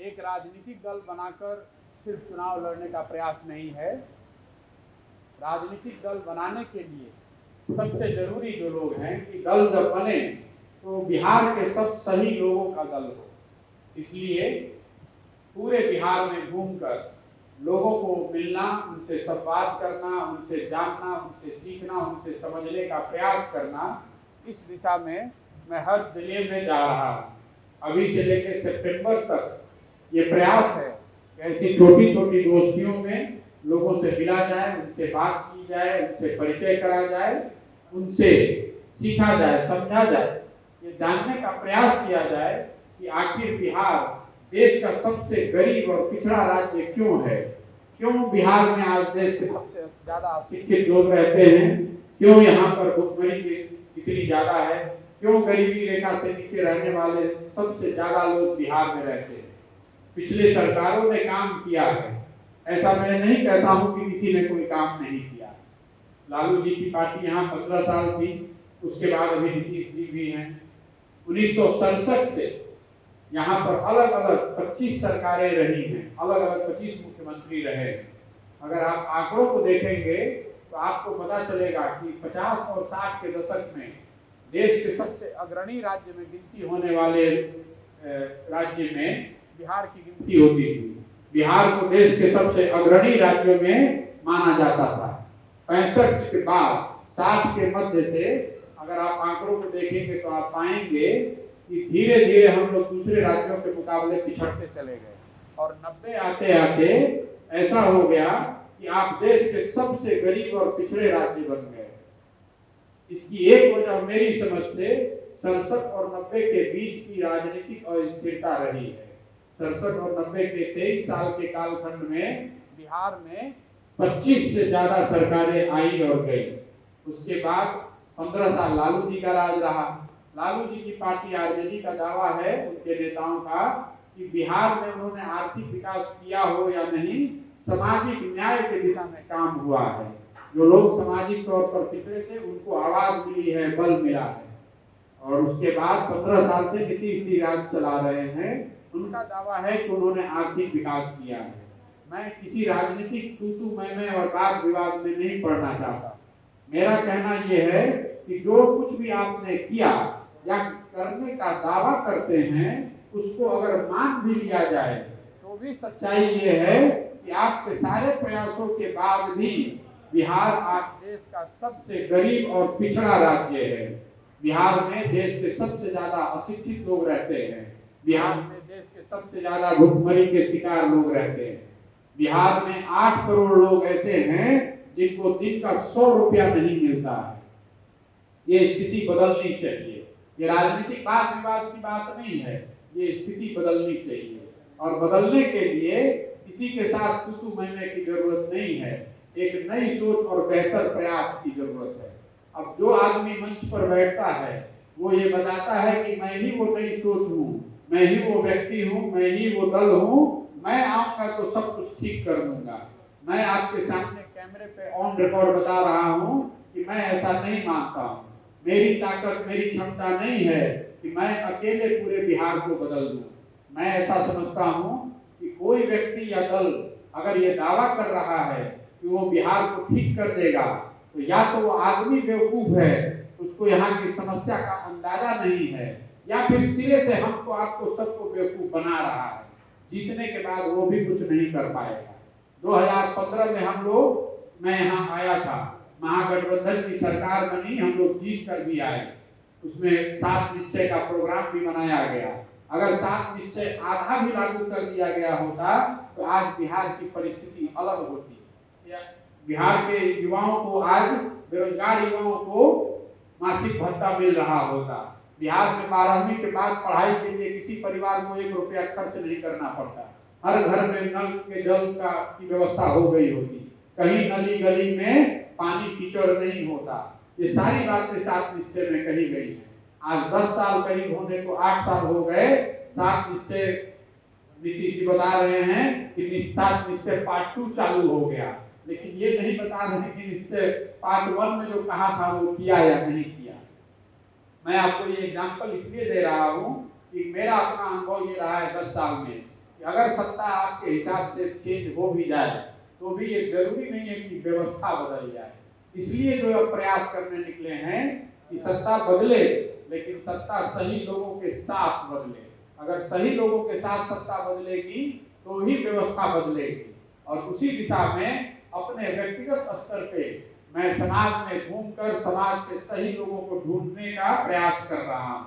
एक राजनीतिक दल बनाकर सिर्फ चुनाव लड़ने का प्रयास नहीं है। राजनीतिक दल बनाने के लिए सबसे जरूरी जो लोग हैं कि दल जब बने तो बिहार के सब सही लोगों का दल हो। इसलिए पूरे बिहार में घूमकर लोगों को मिलना, उनसे संवाद करना, उनसे जानना, उनसे सीखना, उनसे समझने का प्रयास करना, इस दिशा में मैं हर जिले में जा रहा हूँ। अभी से लेकर सितंबर तक ये प्रयास है कि ऐसी छोटी छोटी गोष्ठियों में लोगों से मिला जाए, उनसे बात की जाए, उनसे परिचय करा जाए, उनसे सीखा जाए, समझा जाए, ये जानने का प्रयास किया जाए कि आखिर बिहार देश का सबसे गरीब और पिछड़ा राज्य क्यों है, क्यों बिहार में आज देश के सबसे ज्यादा अशिक्षित लोग रहते हैं, क्यों यहाँ पर भुखमरी इतनी ज्यादा है, क्यों गरीबी रेखा से नीचे रहने वाले सबसे ज्यादा लोग बिहार में रहते हैं। पिछले सरकारों ने काम किया है, ऐसा मैं नहीं कहता हूँ कि किसी ने कोई काम नहीं किया। लालू जी की पार्टी यहाँ 15 साल थी, उसके बाद अभी नीतीश जी भी हैं। 1967 से यहाँ पर अलग अलग 25 सरकारें रही हैं, अलग अलग 25 मुख्यमंत्री रहे हैं। अगर आप आंकड़ों को देखेंगे तो आपको पता चलेगा कि 50 और 60 के दशक में देश के सबसे अग्रणी राज्य में गिनती होने वाले राज्य में बिहार की गिनती होती थी। बिहार को देश के सबसे अग्रणी राज्यों में माना जाता था। 65 के बाद 60 के मध्य से अगर आप आंकड़ों को देखेंगे तो आप पाएंगे कि धीरे धीरे हम लोग दूसरे राज्यों के मुकाबले पिछड़ते चले गए और 90 आते आते ऐसा हो गया कि आप देश के सबसे गरीब और पिछड़े राज्य बन गए। इसकी एक वजह मेरी समझ से 67 और 90 के बीच की राजनीतिक अस्थिरता रही है। 67 और 90 के 23 साल के कालखंड में बिहार में 25 से ज्यादा सरकारें आई और गई। उसके बाद 15 साल लालू जी का राज रहा। लालू जी की पार्टी आरजेडी का दावा है, उनके नेताओं का, कि बिहार में उन्होंने आर्थिक विकास किया हो या नहीं, सामाजिक न्याय की दिशा में काम हुआ है। जो लोग सामाजिक तौर पर पिछड़े थे उनको आवाज मिली है, बल मिला है। और उसके बाद 15 साल से नीतीश जी राज चला रहे हैं। उनका दावा है कि उन्होंने आर्थिक विकास किया है। मैं किसी राजनीतिक तू मैं और वाद विवाद में नहीं पड़ना चाहता। मेरा कहना यह है कि जो कुछ भी आपने किया या करने का दावा करते हैं उसको अगर मान भी लिया जाए तो भी सच्चाई ये है कि आपके सारे प्रयासों के बाद भी बिहार आज देश का सबसे गरीब और पिछड़ा राज्य है। बिहार में देश के सबसे ज्यादा अशिक्षित लोग रहते हैं। बिहार में देश के सबसे ज्यादा भुखमरी के शिकार लोग रहते हैं। बिहार में 8 करोड़ लोग ऐसे हैं जिनको दिन का 100 रुपया नहीं मिलता है। ये स्थिति बदलनी चाहिए। ये राजनीतिक वाद विवाद की बात नहीं है, ये स्थिति बदलनी चाहिए। और बदलने के लिए किसी के साथ तू मैं की जरूरत नहीं है, एक नई सोच और बेहतर प्रयास की जरूरत है। अब जो आदमी मंच पर बैठता है वो ये बताता है कि मैं ही वो नई सोच हूँ, मैं ही वो व्यक्ति हूँ, मैं ही वो दल हूँ, मैं आऊंगा तो सब कुछ ठीक कर दूंगा। मैं आपके सामने कैमरे पे ऑन रिकॉर्ड बता रहा हूँ कि मैं ऐसा नहीं मानता हूँ। मेरी ताकत, मेरी क्षमता नहीं है कि मैं अकेले पूरे बिहार को बदल दूं। मैं ऐसा समझता हूँ कि कोई व्यक्ति या दल अगर ये दावा कर रहा है कि वो बिहार को ठीक कर देगा तो या तो वो आदमी बेवकूफ है, उसको यहाँ की समस्या का अंदाजा नहीं है, या फिर सिरे से हमको आपको सबको बेवकूफ बना रहा है। जीतने के बाद वो भी कुछ नहीं कर पाएगा। 2015 में हम लोग, मैं यहाँ आया था, महागठबंधन की सरकार बनी, हम लोग जीत कर भी आए। उसमें 7 निश्चय का प्रोग्राम भी बनाया गया। अगर 7 निश्चय आधा भी लागू कर दिया गया होता तो आज बिहार की परिस्थिति अलग होती। बिहार के युवाओं को, आज बेरोजगार युवाओं को मासिक भत्ता मिल रहा होता। बिहार में 12वीं के बाद पढ़ाई के लिए किसी परिवार को 1 रुपया खर्च नहीं करना पड़ता। हर घर में नल के जल की व्यवस्था हो गई होती। कहीं नली गली में पानी कीचड़ नहीं होता। ये सारी बातें 7 निश्चय में कही गई है। आज 10 साल करीब होने को 8 साल हो गए। 7 निश्चय नीतीश जी बता रहे हैं कि 7 निश्चय पार्ट 2 चालू हो गया, लेकिन ये नहीं बता रहे कि निश्चय पार्ट 1 में जो कहा था वो किया या नहीं किया। मैं आपको ये एग्जाम्पल इसलिए दे रहा हूँ कि मेरा अपना अनुभव ये रहा है 10 साल में कि कि अगर सत्ता आपके हिसाब से चेंज हो भी जाए तो भी ये जरूरी नहीं है कि व्यवस्था बदल जाए। इसलिए जो अब प्रयास करने निकले हैं कि सत्ता बदले, लेकिन सत्ता सही लोगों के साथ बदले। अगर सही लोगों के साथ सत्ता बदलेगी तो ही व्यवस्था बदलेगी। और उसी दिशा में अपने व्यक्तिगत स्तर पे मैं समाज में घूमकर समाज से सही लोगों को ढूंढने का प्रयास कर रहा हूँ।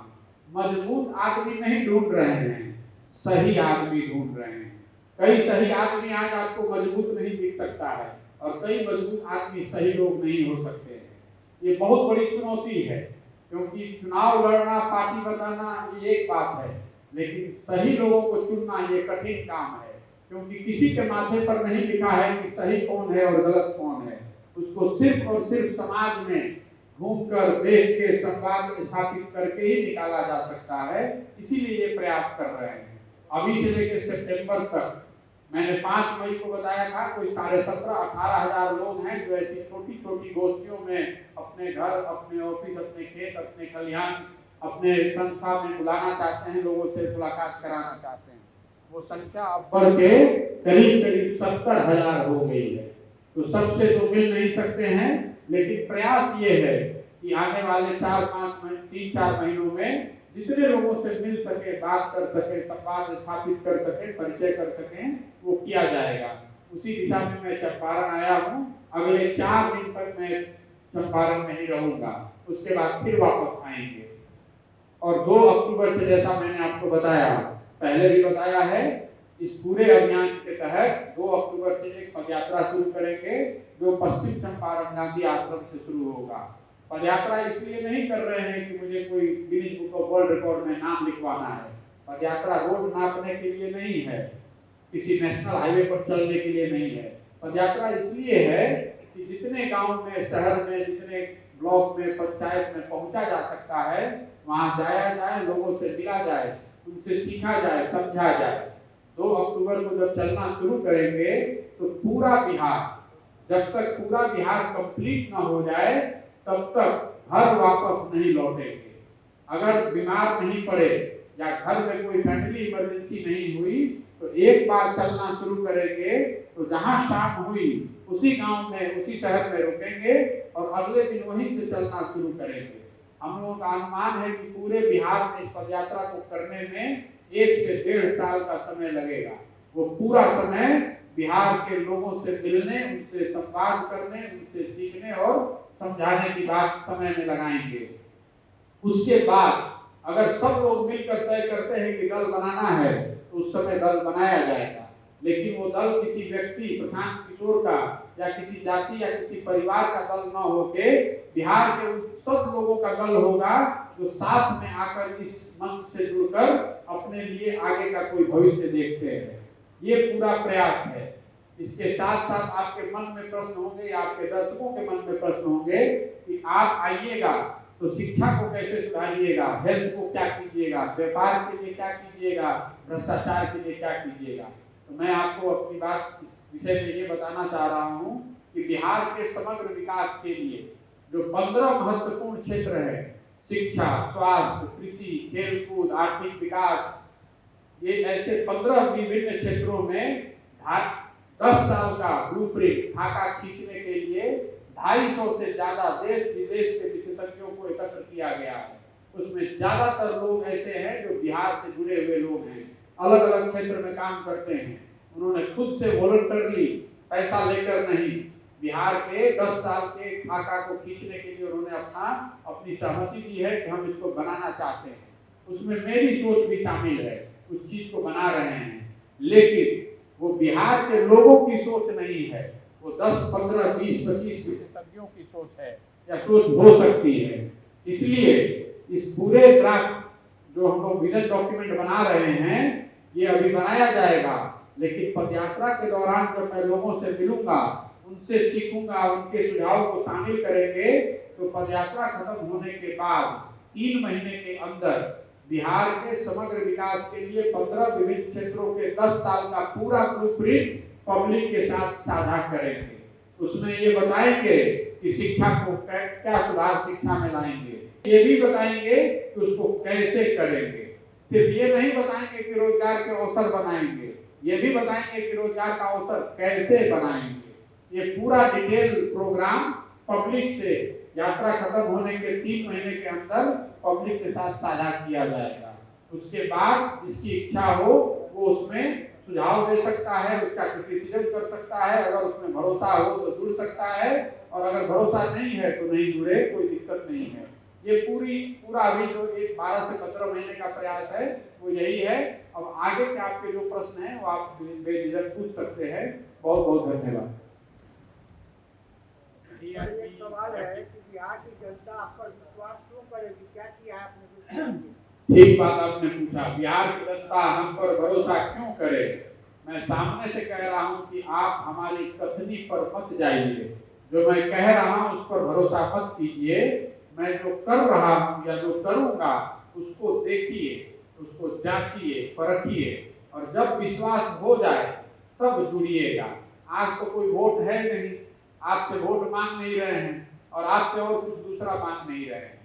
मजबूत आदमी नहीं ढूंढ रहे हैं, सही आदमी ढूंढ रहे हैं। कई सही आदमी आज आपको मजबूत नहीं दिख सकता है और कई मजबूत आदमी सही लोग नहीं हो सकते हैं। ये बहुत बड़ी चुनौती है, क्योंकि चुनाव लड़ना, पार्टी बताना ये एक बात है, लेकिन सही लोगों को चुनना ये कठिन काम है। क्योंकि किसी के माथे पर नहीं लिखा है कि सही कौन है और गलत कौन है। उसको सिर्फ और सिर्फ समाज में घूमकर देख के संवाद स्थापित करके ही निकाला जा सकता है। इसीलिए ये प्रयास कर रहे हैं। अभी से लेकर सितंबर तक मैंने 5 मई को बताया था, कोई 17,500-18 हजार लोग हैं जो ऐसी छोटी छोटी गोष्ठियों में अपने घर, अपने ऑफिस, अपने खेत, अपने खलिहान, अपने संस्था में बुलाना चाहते हैं, लोगों से मुलाकात कराना चाहते हैं। वो संख्या अब बढ़ के करीब करीब 70,000 हो गई है। तो सबसे तो मिल नहीं सकते हैं, लेकिन प्रयास ये है कि आने वाले 3-4 महीनों में जितने लोगों से मिल सके, बात कर सके, संवाद स्थापित कर सके, परिचय कर सकें, वो किया जाएगा। उसी दिशा में मैं चंपारण आया हूँ। अगले 4 दिन तक मैं चंपारण में ही रहूंगा, उसके बाद फिर वापस आएंगे। और 2 अक्टूबर से, जैसा मैंने आपको बताया, पहले भी बताया है, इस पूरे अभियान के तहत 2 अक्टूबर से एक पदयात्रा शुरू करेंगे जो पश्चिम चंपारण गांधी आश्रम से शुरू होगा। पदयात्रा इसलिए नहीं कर रहे हैं कि मुझे कोई Guinness book of world record में नाम लिखवाना है। पदयात्रा रोड नापने के लिए नहीं है, किसी नेशनल हाईवे पर चलने के लिए नहीं है। पदयात्रा इसलिए है कि जितने गांव में, शहर में, जितने ब्लॉक में, पंचायत में पहुंचा जा सकता है, वहां जाया जाए, लोगों से मिला जाए, उनसे सीखा जाए, समझा जाए। 2 अक्टूबर को जब चलना शुरू करेंगे तो पूरा बिहार, जब तक पूरा बिहार कंप्लीट ना हो जाए तब तक घर वापस नहीं लौटेंगे। अगर बीमार नहीं पड़े या घर में कोई फैमिली इमरजेंसी नहीं हुई तो एक बार चलना शुरू करेंगे तो जहां शाम हुई उसी गांव में, उसी शहर में रुकेंगे और अगले दिन वहीं से चलना शुरू करेंगे। हम लोगों का अनुमान है कि पूरे बिहार में इस पदयात्रा को करने में 1 से 1.5 साल का समय लगेगा। वो पूरा समय बिहार के लोगों से मिलने, उनसे संवाद करने, उनसे सीखने और समझाने की बात समय में लगाएंगे। उसके बाद अगर सब लोग मिलकर तय करते हैं कि दल बनाना है तो उस समय दल बनाया जाएगा। लेकिन वो दल किसी व्यक्ति, प्रशांत किशोर का या किसी जाति या किसी परिवार का दल न होके बिहार के सब लोगों का दल होगा जो साथ में आकर इस मंच से जुड़कर अपने लिए आगे का कोई भविष्य देखते हैं। ये पूरा प्रयास है। इसके साथ साथ आपके मन में प्रश्न होंगे, आपके दर्शकों के मन में प्रश्न होंगे कि आप आइएगा तो शिक्षा को कैसे सुधारिएगा, हेल्थ को क्या कीजिएगा, व्यापार के लिए क्या कीजिएगा, भ्रष्टाचार के लिए क्या कीजिएगा। तो मैं आपको अपनी बात इस विषय में ये बताना चाह रहा हूँ कि बिहार के समग्र विकास के लिए जो 15 महत्वपूर्ण क्षेत्र है, शिक्षा, स्वास्थ्य, कृषि, खेलकूद, आर्थिक विकास, ये ऐसे 15 विभिन्न क्षेत्रों में 10 साल का ब्लूप्रिंट, खाका खींचने के लिए 250 से ज्यादा देश विदेश के विशेषज्ञों को एकत्र किया गया है। उसमें ज्यादातर लोग ऐसे हैं जो बिहार से जुड़े हुए लोग हैं, अलग अलग क्षेत्र में काम करते हैं। उन्होंने खुद से वॉलंटरली पैसा लेकर नहीं, बिहार के 10 साल के खाका को खींचने के लिए उन्होंने अपनी सहमति दी है कि हम इसको बनाना चाहते हैं। उसमें मेरी सोच भी शामिल है, उस चीज को बना रहे हैं। लेकिन वो बिहार के लोगों की सोच नहीं है, वो 10, 15, 20, 25 विशेषज्ञों की सोच है या सोच हो सकती है। इसलिए इस पूरे ड्राफ्ट जो हम लोग विजन डॉक्यूमेंट बना रहे हैं, ये अभी बनाया जाएगा। लेकिन पदयात्रा के दौरान जब मैं लोगों से मिलूंगा, उनसे सीखूंगा, उनके सुझाव को शामिल करेंगे, तो पदयात्रा खत्म होने के बाद 3 महीने के अंदर बिहार के समग्र विकास के लिए 15 विभिन्न क्षेत्रों के 10 साल का पूरा ब्लूप्रिंट पब्लिक के साथ साझा करेंगे। उसमें ये बताएंगे कि शिक्षा को क्या सुधार शिक्षा में लाएंगे, ये भी बताएंगे कि उसको कैसे करेंगे। सिर्फ ये नहीं बताएंगे कि रोजगार के अवसर बनाएंगे, ये भी बताएंगे कि रोजगार का अवसर कैसे बनाएंगे। ये पूरा डिटेल प्रोग्राम पब्लिक से यात्रा खत्म होने के 3 महीने के अंदर पब्लिक के साथ साझा किया जाएगा। उसके बाद जिसकी इच्छा हो वो उसमें सुझाव दे सकता है, उसका क्रिटिसिज्म कर सकता है। अगर उसमें भरोसा हो तो जुड़ सकता है, और अगर भरोसा नहीं है तो नहीं जुड़े, कोई दिक्कत नहीं है। ये पूरा अभी जो 12 से 15 महीने का प्रयास है वो यही है। अब आगे के आपके जो प्रश्न हैं वो आप बेझिझक पूछ सकते हैं। बहुत बहुत धन्यवाद। एक सवाल है कि बिहार की जनता आप पर विश्वास क्यों करेगी, क्या किया है आपने? ठीक बात आपने पूछा, बिहार की जनता हम पर भरोसा क्यों करे। मैं सामने से कह रहा हूं कि आप हमारी कथनी पर मत जाइए, जो मैं कह रहा हूं उस पर भरोसा मत कीजिए। मैं जो कर रहा हूं या जो करूंगा उसको देखिए, उसको जांचिए, परखिए, और जब विश्वास हो जाए तब जुड़िएगा। आज तो कोई वोट है नहीं, आपसे वोट मांग नहीं रहे हैं और आपसे और कुछ दूसरा मांग नहीं रहे हैं।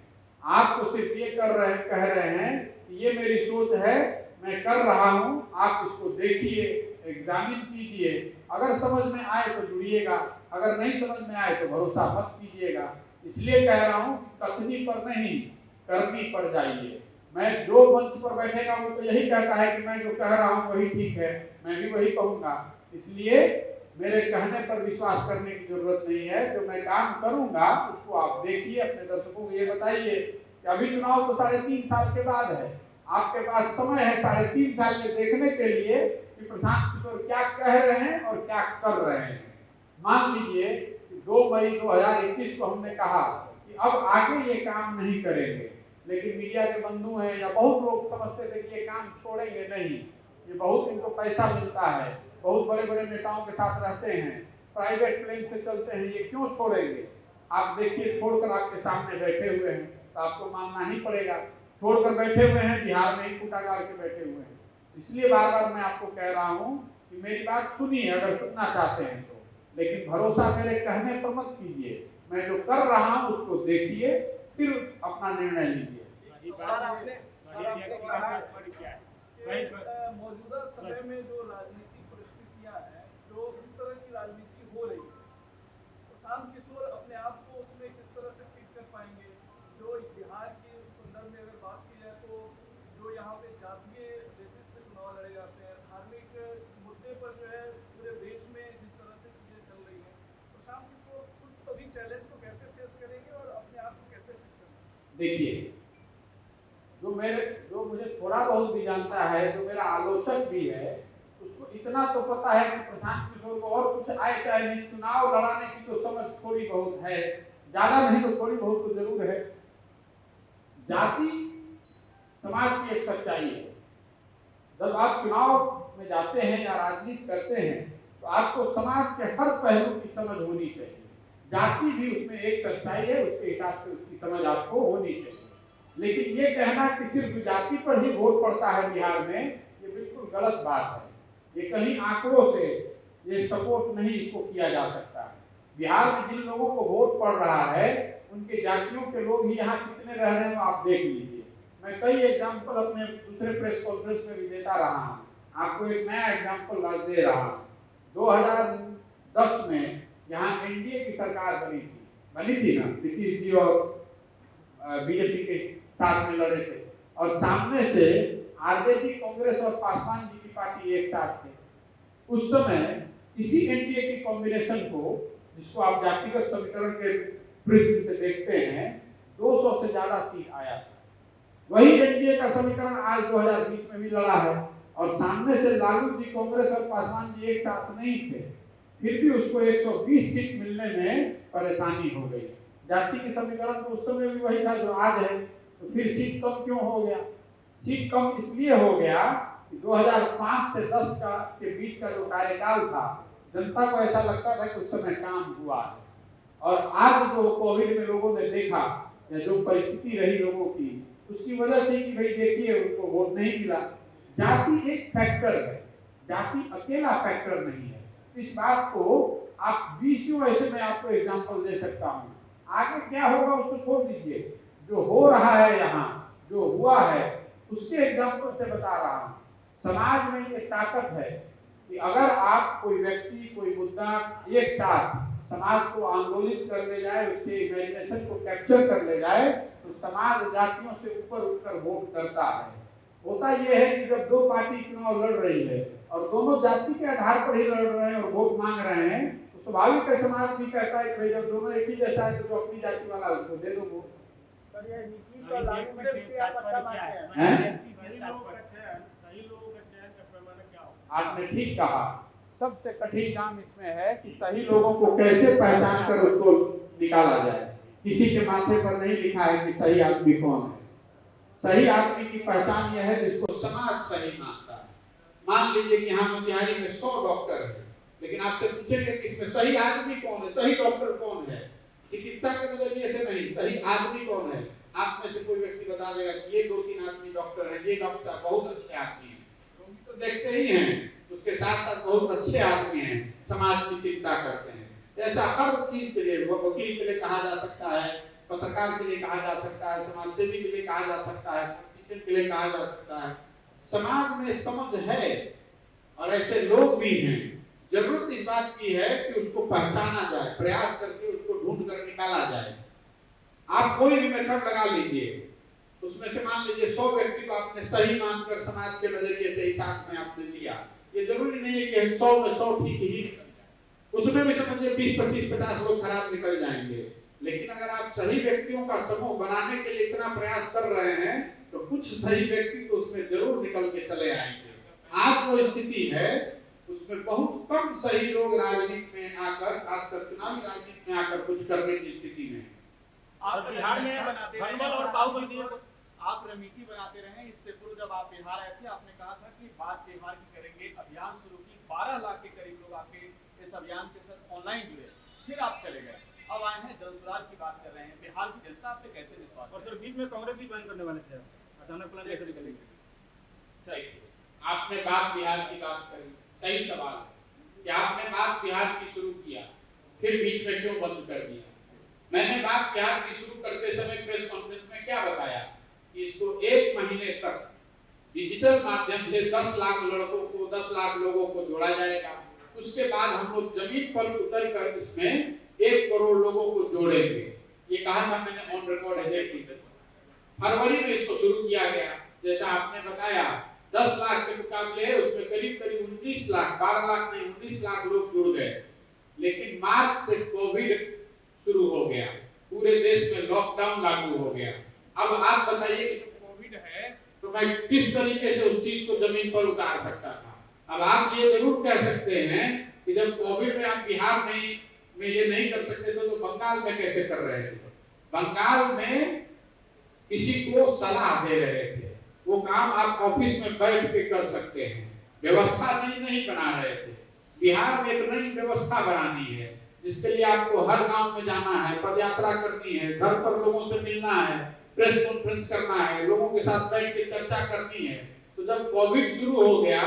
आपको सिर्फ ये कह रहे हैं कि ये मेरी सोच है, मैं कर रहा हूं, आप इसको देखिए, एग्जामिन कीजिए। अगर समझ में आए तो जुड़िएगा, अगर नहीं समझ में आए तो भरोसा मत कीजिएगा। इसलिए कह रहा हूं कथनी पर नहीं, करनी पर जाइए। मैं जो मंच पर बैठेगा वो तो यही कहता है कि मैं जो कह रहा हूं वही ठीक है, मैं भी वही कहूंगा। इसलिए मेरे कहने पर विश्वास करने की जरूरत नहीं है। जो मैं काम करूंगा उसको आप देखिए, अपने दर्शकों को ये बताइए कि अभी चुनाव तो 3.5 साल के बाद है। आपके पास समय है 3.5 साल में देखने के लिए कि प्रशांत किशोर क्या कह रहे हैं और क्या कर रहे हैं। मान लीजिए कि 2 मई 2021 को हमने कहा कि अब आगे ये काम नहीं करेंगे, लेकिन मीडिया के बंधु हैं या बहुत लोग समझते थे कि ये काम छोड़ेंगे नहीं, ये बहुत इनको पैसा मिलता है, बहुत बड़े बड़े नेताओं के साथ रहते हैं, प्राइवेट प्लेन से चलते हैं, ये क्यों छोड़ेंगे। आप देखिए, छोड़कर आपके सामने बैठे हुए हैं तो आपको मानना ही पड़ेगा। छोड़कर बैठे हुए हैं, बिहार में ही कुटागार के बैठे हुए हैं। इसलिए बार बार मैं आपको कह रहा हूं कि मेरी बात सुनिए अगर सुनना चाहते हैं तो, लेकिन भरोसा मेरे कहने पर मत कीजिए। मैं जो कर रहा हूं उसको देखिए, फिर अपना निर्णय लीजिए। मौजूदा समय में जो राजनीतिक परिस्थितियां हैं, जो जिस तरह की राजनीति हो रही है, प्रशांत किशोर अपने आप को उसमें किस तरह से फिट कर पाएंगे। जो बिहार के संदर्भ में अगर बात की जाए तो जो यहाँ पे जातीय बेसिस पे चुनाव लड़े जाते हैं, धार्मिक मुद्दे पर जो है पूरे देश में जिस तरह से चीजें चल रही हैं, प्रशांत किशोर उस सभी चैलेंज को कैसे फेस करेंगे और अपने आप को कैसे फिट करेंगे। देखिए, जो मुझे थोड़ा बहुत भी जानता है, जो मेरा आलोचक भी है, उसको इतना तो पता है कि प्रशांत किशोर को और कुछ आए चाहे नहीं, चुनाव लड़ाने की तो समझ थोड़ी बहुत है, ज्यादा नहीं तो थोड़ी बहुत तो जरूर है। जाति समाज की एक सच्चाई है। जब आप चुनाव में जाते हैं या राजनीति करते हैं तो आपको समाज के हर पहलू की समझ होनी चाहिए। जाति भी उसमें एक सच्चाई है, उसके हिसाब से उसकी समझ आपको होनी चाहिए। लेकिन ये कहना कि सिर्फ जाति पर ही वोट पड़ता है बिहार में, ये बिल्कुल गलत बात है। ये कहीं आंकड़ों से ये सपोर्ट नहीं इसको किया जा सकता है। बिहार में जिन लोगों को वोट पड़ रहा है उनके जातियों के लोग ही यहाँ कितने रह रहे हैं आप देख लीजिए। मैं कई एग्जाम्पल अपने दूसरे प्रेस कॉन्फ्रेंस में भी देता रहा हूँ, आपको एक नया एग्जाम्पल दे रहा हूँ। 2010 में यहाँ एनडीए की सरकार बनी थी ना, नीतीश जी और बीजेपी के साथ में लड़े थे, और सामने से आरजेडी, कांग्रेस और पासवान जी की पार्टी एक साथ थे। उस समय इसी एनडीए की कॉम्बिनेशन को, जिसको आप जातिगत समीकरण के प्रिज्म से देखते हैं, 200 से ज्यादा सीट आया था। वही एनडीए का समीकरण आज 2020 में भी लड़ा है, और सामने से लालू जी, कांग्रेस और पासवान जी एक साथ नहीं थे, फिर भी उसको 120 सीट मिलने में परेशानी हो गई। जाति की समीकरण तो उस समय भी वही था जो आज है, तो फिर सीट कम क्यों हो गया। सीट कम इसलिए हो गया कि 2005 से 10 के बीच का जो कार्यकाल था, जनता को ऐसा लगता था कि उस समय काम हुआ है। और आज जो कोविड में लोगों ने देखा या जो परिस्थिति रही लोगों की, उसकी वजह थी कि भाई देखिए उनको वोट नहीं मिला। जाति एक फैक्टर है, जाति अकेला फैक्टर नहीं है। इस बात को आप 20 ऐसे में आपको एग्जाम्पल दे सकता हूँ। आगे क्या होगा उसको छोड़ दीजिए, जो हो रहा है यहाँ, जो हुआ है, उसके एग्जाम्पल से बता रहा हूँ। समाज में एक ताकत है, कि अगर आप कोई व्यक्ति कोई मुद्दा एक साथ समाज को आंदोलित कर ले जाए, उसके इमेजिनेशन को कैप्चर कर ले जाए, तो समाज जातियों से ऊपर उठकर वोट करता है। होता यह है कि जब दो पार्टी चुनाव लड़ रही है और दोनों जाति के आधार पर ही लड़ रहे हैं और वोट मांग रहे हैं, तो स्वाभाविक है समाज भी कहता है कि जब दोनों एक ही जैसा है तो जो अपनी जाति वाला उसको दे दो वोट। पर ये नीति को लाने में किसी आप अच्छा मानते हैं? सही लोगों का चयन का पैमाना क्या हो? आपने ठीक कहा। सबसे कठिन काम इसमें है कि सही लोगों को कैसे पहचान कर उसको निकाला जाए। किसी के माथे पर नहीं लिखा है कि सही आदमी कौन है। सही आदमी की पहचान यह है जिसको समाज सही मानता है। मान लीजिए कि यहाँ मोतिहारी में 100 डॉक्टर है, लेकिन आपसे पूछेंगे कि इसमें सही आदमी कौन है, सही डॉक्टर कौन है, चिकित्सा के नजरिए से नहीं, सही आदमी कौन है। आप में से कोई व्यक्ति बता देगा कि ये 2-3 आदमी डॉक्टर है, ये डॉक्टर बहुत अच्छे आदमी है, तो देखते ही हैं। उसके साथ साथ बहुत अच्छे आदमी हैं, समाज की चिंता करते हैं। ऐसा हर चीज के लिए, वकील के लिए कहा जा सकता है, पत्रकार के लिए कहा जा सकता है, समाज सेवी के लिए कहा जा सकता है, पॉलिटिशियन के लिए कहा जा सकता है। समाज में समझ है और ऐसे लोग भी हैं। जरूरत इस बात की है कि उसको पहचाना जाए, प्रयास करके उसको ढूंढ कर निकाला जाए। आप कोई भी मेथड लगा लीजिए, उसमें से मान लीजिए 100 व्यक्ति को आपने सही मानकर समाज के नजरिए से हिसाब में आपने लिया, ये जरूरी नहीं है कि 100 में 100 ठीक ही निकल जाए। उसमें भी समझिए 20-25-50 लोग खराब निकल जाएंगे। लेकिन अगर आप सही व्यक्तियों का समूह बनाने के लिए इतना प्रयास कर रहे हैं, तो कुछ सही व्यक्ति तो उसमें जरूर निकल के चले आएंगे। आज जो स्थिति है उसमें बहुत कम सही लोग राजनीति में आकर, खासकर चुनावी राजनीति में आकर कुछ करने की स्थिति में। आप बिहार में बनाते रहे और बाहुबली आप रणनीति बनाते रहे। इससे पूर्व जब आप बिहार आए थे, आपने कहा था कि बात बिहार की करेंगे, अभियान शुरू की, 12 लाख के करीब लोग आपके इस अभियान के साथ ऑनलाइन जुड़े, फिर आप चले गए, अब आए हैं जनसुराज की बात कर रहे हैं। बिहार की जनता आप पे कैसे विश्वास? और सर बीच में कांग्रेस भी ज्वाइन करने वाले थे, अचानक प्लान कैसे निकलेंगे? सही, आपने बात बिहार की बात करी, सही सवाल है कि आपने बात बिहार की शुरू किया, फिर बीच में क्यों बंद कर दिया। मैंने बात बिहार की शुरू करते समय प्रेस कॉन्फ्रेंस में क्या बताया कि इसको 1 महीने तक डिजिटल माध्यम से 10 लाख लड़कों को, 10 लाख लोगों को जोड़ा जाएगा। उसके बाद हम लोग जमीन पर उतर कर इसमें 1 करोड़ लोगों को जोड़ेंगे। ये कहा था मैंने ऑन रिकॉर्ड है। फरवरी में इसको शुरू किया गया। जैसा आपने बताया 10 लाख के मुकाबले उसमें करीब 19 लाख, 12 लाख नहीं 19 लाख लोग जुड़ गए। लेकिन मार्च से कोविड शुरू हो गया, पूरे देश में लॉकडाउन लागू हो गया। अब आप बताइए कि कोविड है तो मैं किस तरीके से उस चीज को जमीन पर उतार सकता था। अब आप ये जरूर कह सकते हैं कि जब कोविड में आप बिहार में ये नहीं कर सकते थे तो बंगाल में कैसे कर रहे थे। बंगाल में किसी को सलाह दे रहे थे, वो काम आप ऑफिस में बैठ के कर सकते हैं, व्यवस्था नहीं बना रहे थे। बिहार में एक नई व्यवस्था बनानी है जिसके लिए आपको हर गांव में जाना है, पदयात्रा करनी है, घर पर लोगों से मिलना है, प्रेस कॉन्फ्रेंस करना है, लोगों के साथ बैठ के चर्चा करनी है। तो जब कोविड शुरू हो गया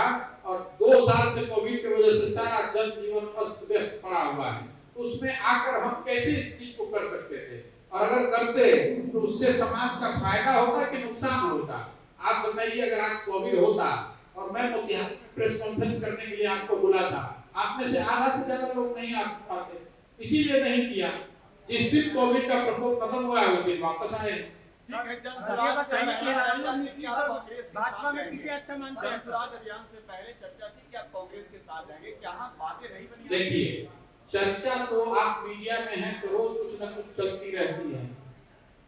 और 2 साल से कोविड की वजह से सारा जनजीवन अस्त व्यस्त पड़ा हुआ है, उसमें आकर हम कैसे इस चीज को कर सकते थे, और अगर करते तो उससे समाज का फायदा होता कि नुकसान होता। आप बताइए, अगर आज कोविड होता और मैं मोतिहारी में प्रेस कॉन्फ्रेंस करने के लिए आपको बुलाता, आप में से आधा से ज्यादा लोग नहीं आ पाते, इसीलिए नहीं किया। जिस दिन कोविड का प्रकोप खत्म हुआ है उस दिन वापस आए। जनसुराज अभियान से पहले चर्चा थी कि आप कांग्रेस के साथ जाएंगे, क्या बातें नहीं बनी? देखिए, चर्चा तो आप मीडिया में है तो रोज कुछ न कुछ चलती रहती है।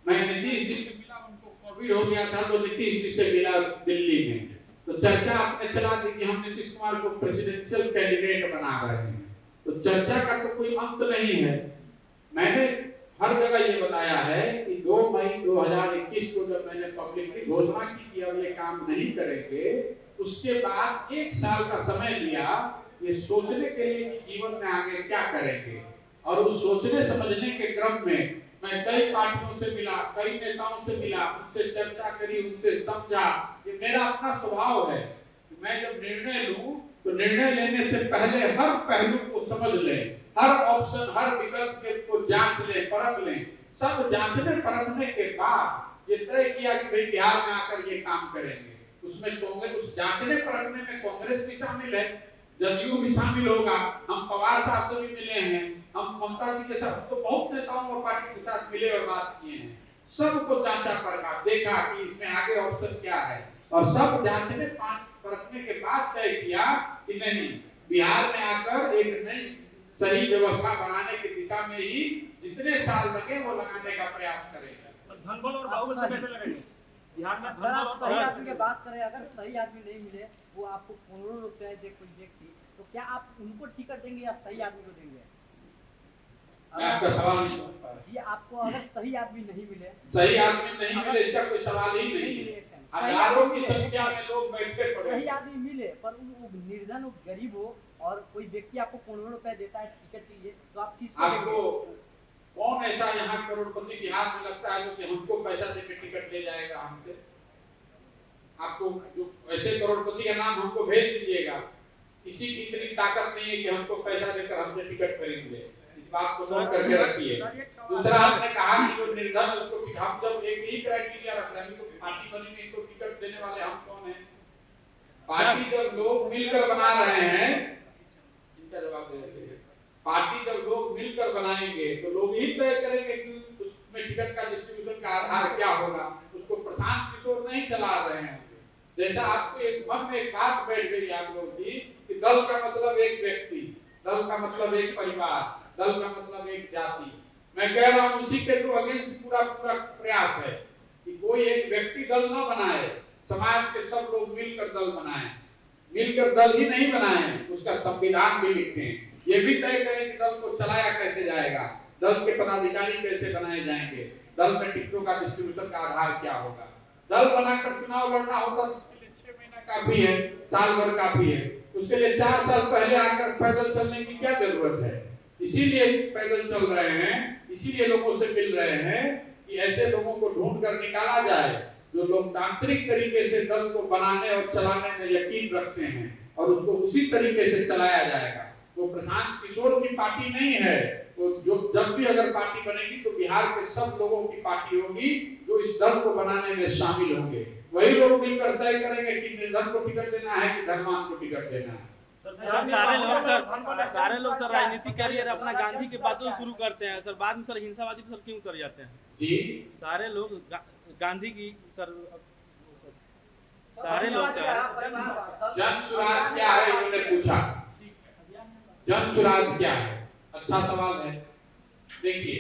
मैं नीतीश जी से मिला, उनको कोविड हो गया था तो नीतीश जी से मिला दिल्ली में, तो चर्चा आपने चला दी कि हम नीतीश कुमार को प्रेसिडेंशियल कैंडिडेट बना रहे हैं। तो चर्चा का तो कोई अंत नहीं है। मैंने हर जगह ये बताया है कि 2 मई 2021 को जब मैंने पब्लिकली घोषणा की कि अब ये काम नहीं करेंगे, उसके बाद 1 साल का समय लिया ये सोचने के लिए कि जीवन में आगे क्या करेंगे। और उस सोचने समझने के क्रम में मैं कई पार्टियों से मिला, कई नेताओं से मिला, उनसे चर्चा करी, उनसे समझा। ये मेरा अपना स्वभाव है कि मैं जब निर्णय लूं तो निर्णय लेने से पहले हर पहलू को समझ लें, हर ऑप्शन, हर विकल्प को जांच लें, परख लें। सब जांचने परखने के बाद ये तय किया कि भाई बिहार में आकर ये काम करेंगे। उसमें कांग्रेस, उस जांचने परखने में कांग्रेस भी शामिल है, जदयू भी शामिल होगा, हम पवार साहब से भी मिले हैं, हम ममता जी के साथ तो बहुत नेताओं और पार्टी के साथ मिले और बात किए हैं, सबको जांचा परखा, देखा कि इसमें आगे ऑप्शन क्या है, और सब जांचने परखने के बाद तय किया कि नहीं, बिहार में आकर एक नई सही व्यवस्था बनाने की दिशा में ही जितने साल लगे वो लगाने का प्रयास करेंगे। धनबल और बाहुबल से कैसे लगेंगे बिहार में? अगर आप सही आदमी की बात करें, अगर सही आदमी नहीं मिले, वो आपको करोड़ों रुपए दे कोई व्यक्ति, तो क्या आप उनको टिकट देंगे या सही आदमी को देंगे? आपका सवाल नहीं समझ पा रहा। जी, आपको अगर सही आदमी नहीं मिले, सही आदमी नहीं मिले इसका कोई सवाल ही नहीं है। हजारों की संख्या में लोग बैठे पड़े, सही आदमी मिले पर वो निर्धन हो, गरीब हो, और कोई व्यक्ति आपको करोड़ों रुपए देता है टिकट के लिए, तो आप किसको आपको देंगे? कौन ऐसा यहाँ करोड़पति बिहार में लगता है जो कि हमको पैसा देकर टिकट ले जाएगा हमसे? आपको जो ऐसे करोड़पति का नाम हमको भेज दीजिएगा, किसी की इतनी ताकत नहीं है कि हमको पैसा देकर हमसे टिकट खरीद ले, इस बात को नोट करके रखिए। दूसरा, आपने कहा कि जो निर्धन उसको हम जब एक ही क्राइटेरिया रख रहे हैं, तो पार्टी बनी में इनको टिकट देने वाले हम कौन हैं? पार्टी जब लोग मिलकर बना रहे हैं, इनका जवाब दे देते हैं, पार्टी जब लोग मिलकर बनाएंगे तो लोग ही तय करेंगे कि उसमें टिकट का डिस्ट्रीब्यूशन का आधार क्या होगा। उसको प्रशांत किशोर नहीं चला रहे हैं। जैसा आपको एक मन में एक बात बैठ गई आप लोग की कि दल का मतलब एक व्यक्ति, दल का मतलब एक परिवार, दल का मतलब एक जाति। मैं कह रहा हूँ उसी के तो अगेंस्ट पूरा प्रयास है कि कोई एक व्यक्ति दल ना बनाए, समाज के सब लोग मिलकर दल बनाएं। मिलकर दल ही नहीं बनाएं, उसका संविधान भी लिखें, ये भी तय करें कि दल को चलाया कैसे जाएगा, दल के पदाधिकारी कैसे बनाए जाएंगे, दल में टिकटों का डिस्ट्रीब्यूशन का आधार क्या होगा। दल बनाकर चुनाव लड़ना होता है, उसके लिए 6 महीना काफी है, साल भर काफी है। उसके लिए 4 साल पहले आकर पैदल चलने की क्या जरूरत है? इसीलिए पैदल चल रहे हैं, इसीलिए लोगों से मिल रहे हैं कि ऐसे लोगों को ढूंढ कर निकाला जाए जो लोकतांत्रिक तरीके से दल को बनाने और चलाने में यकीन रखते हैं, और उसको उसी तरीके से चलाया जाएगा। वो प्रशांत किशोर की पार्टी नहीं है, तो जो जब भी अगर पार्टी बनेगी तो बिहार के सब लोगों की पार्टी होगी जो इस दल को बनाने में शामिल होंगे। वही लोग मिलकर तय करेंगे कि निर्धन को टिकट देना है कि धनवान को टिकट देना है। सारे लोग सर राजनीतिक कैरियर अपना गांधी के बातों से शुरू करते हैं सर, बाद में सर हिंसावादी सर क्यों कर जाते हैं? जी, सारे लोग गांधी की सर, सारे लोग जन सुराज क्या है इन्होंने पूछा, जन सुराज क्या है? अच्छा सवाल है। देखिए,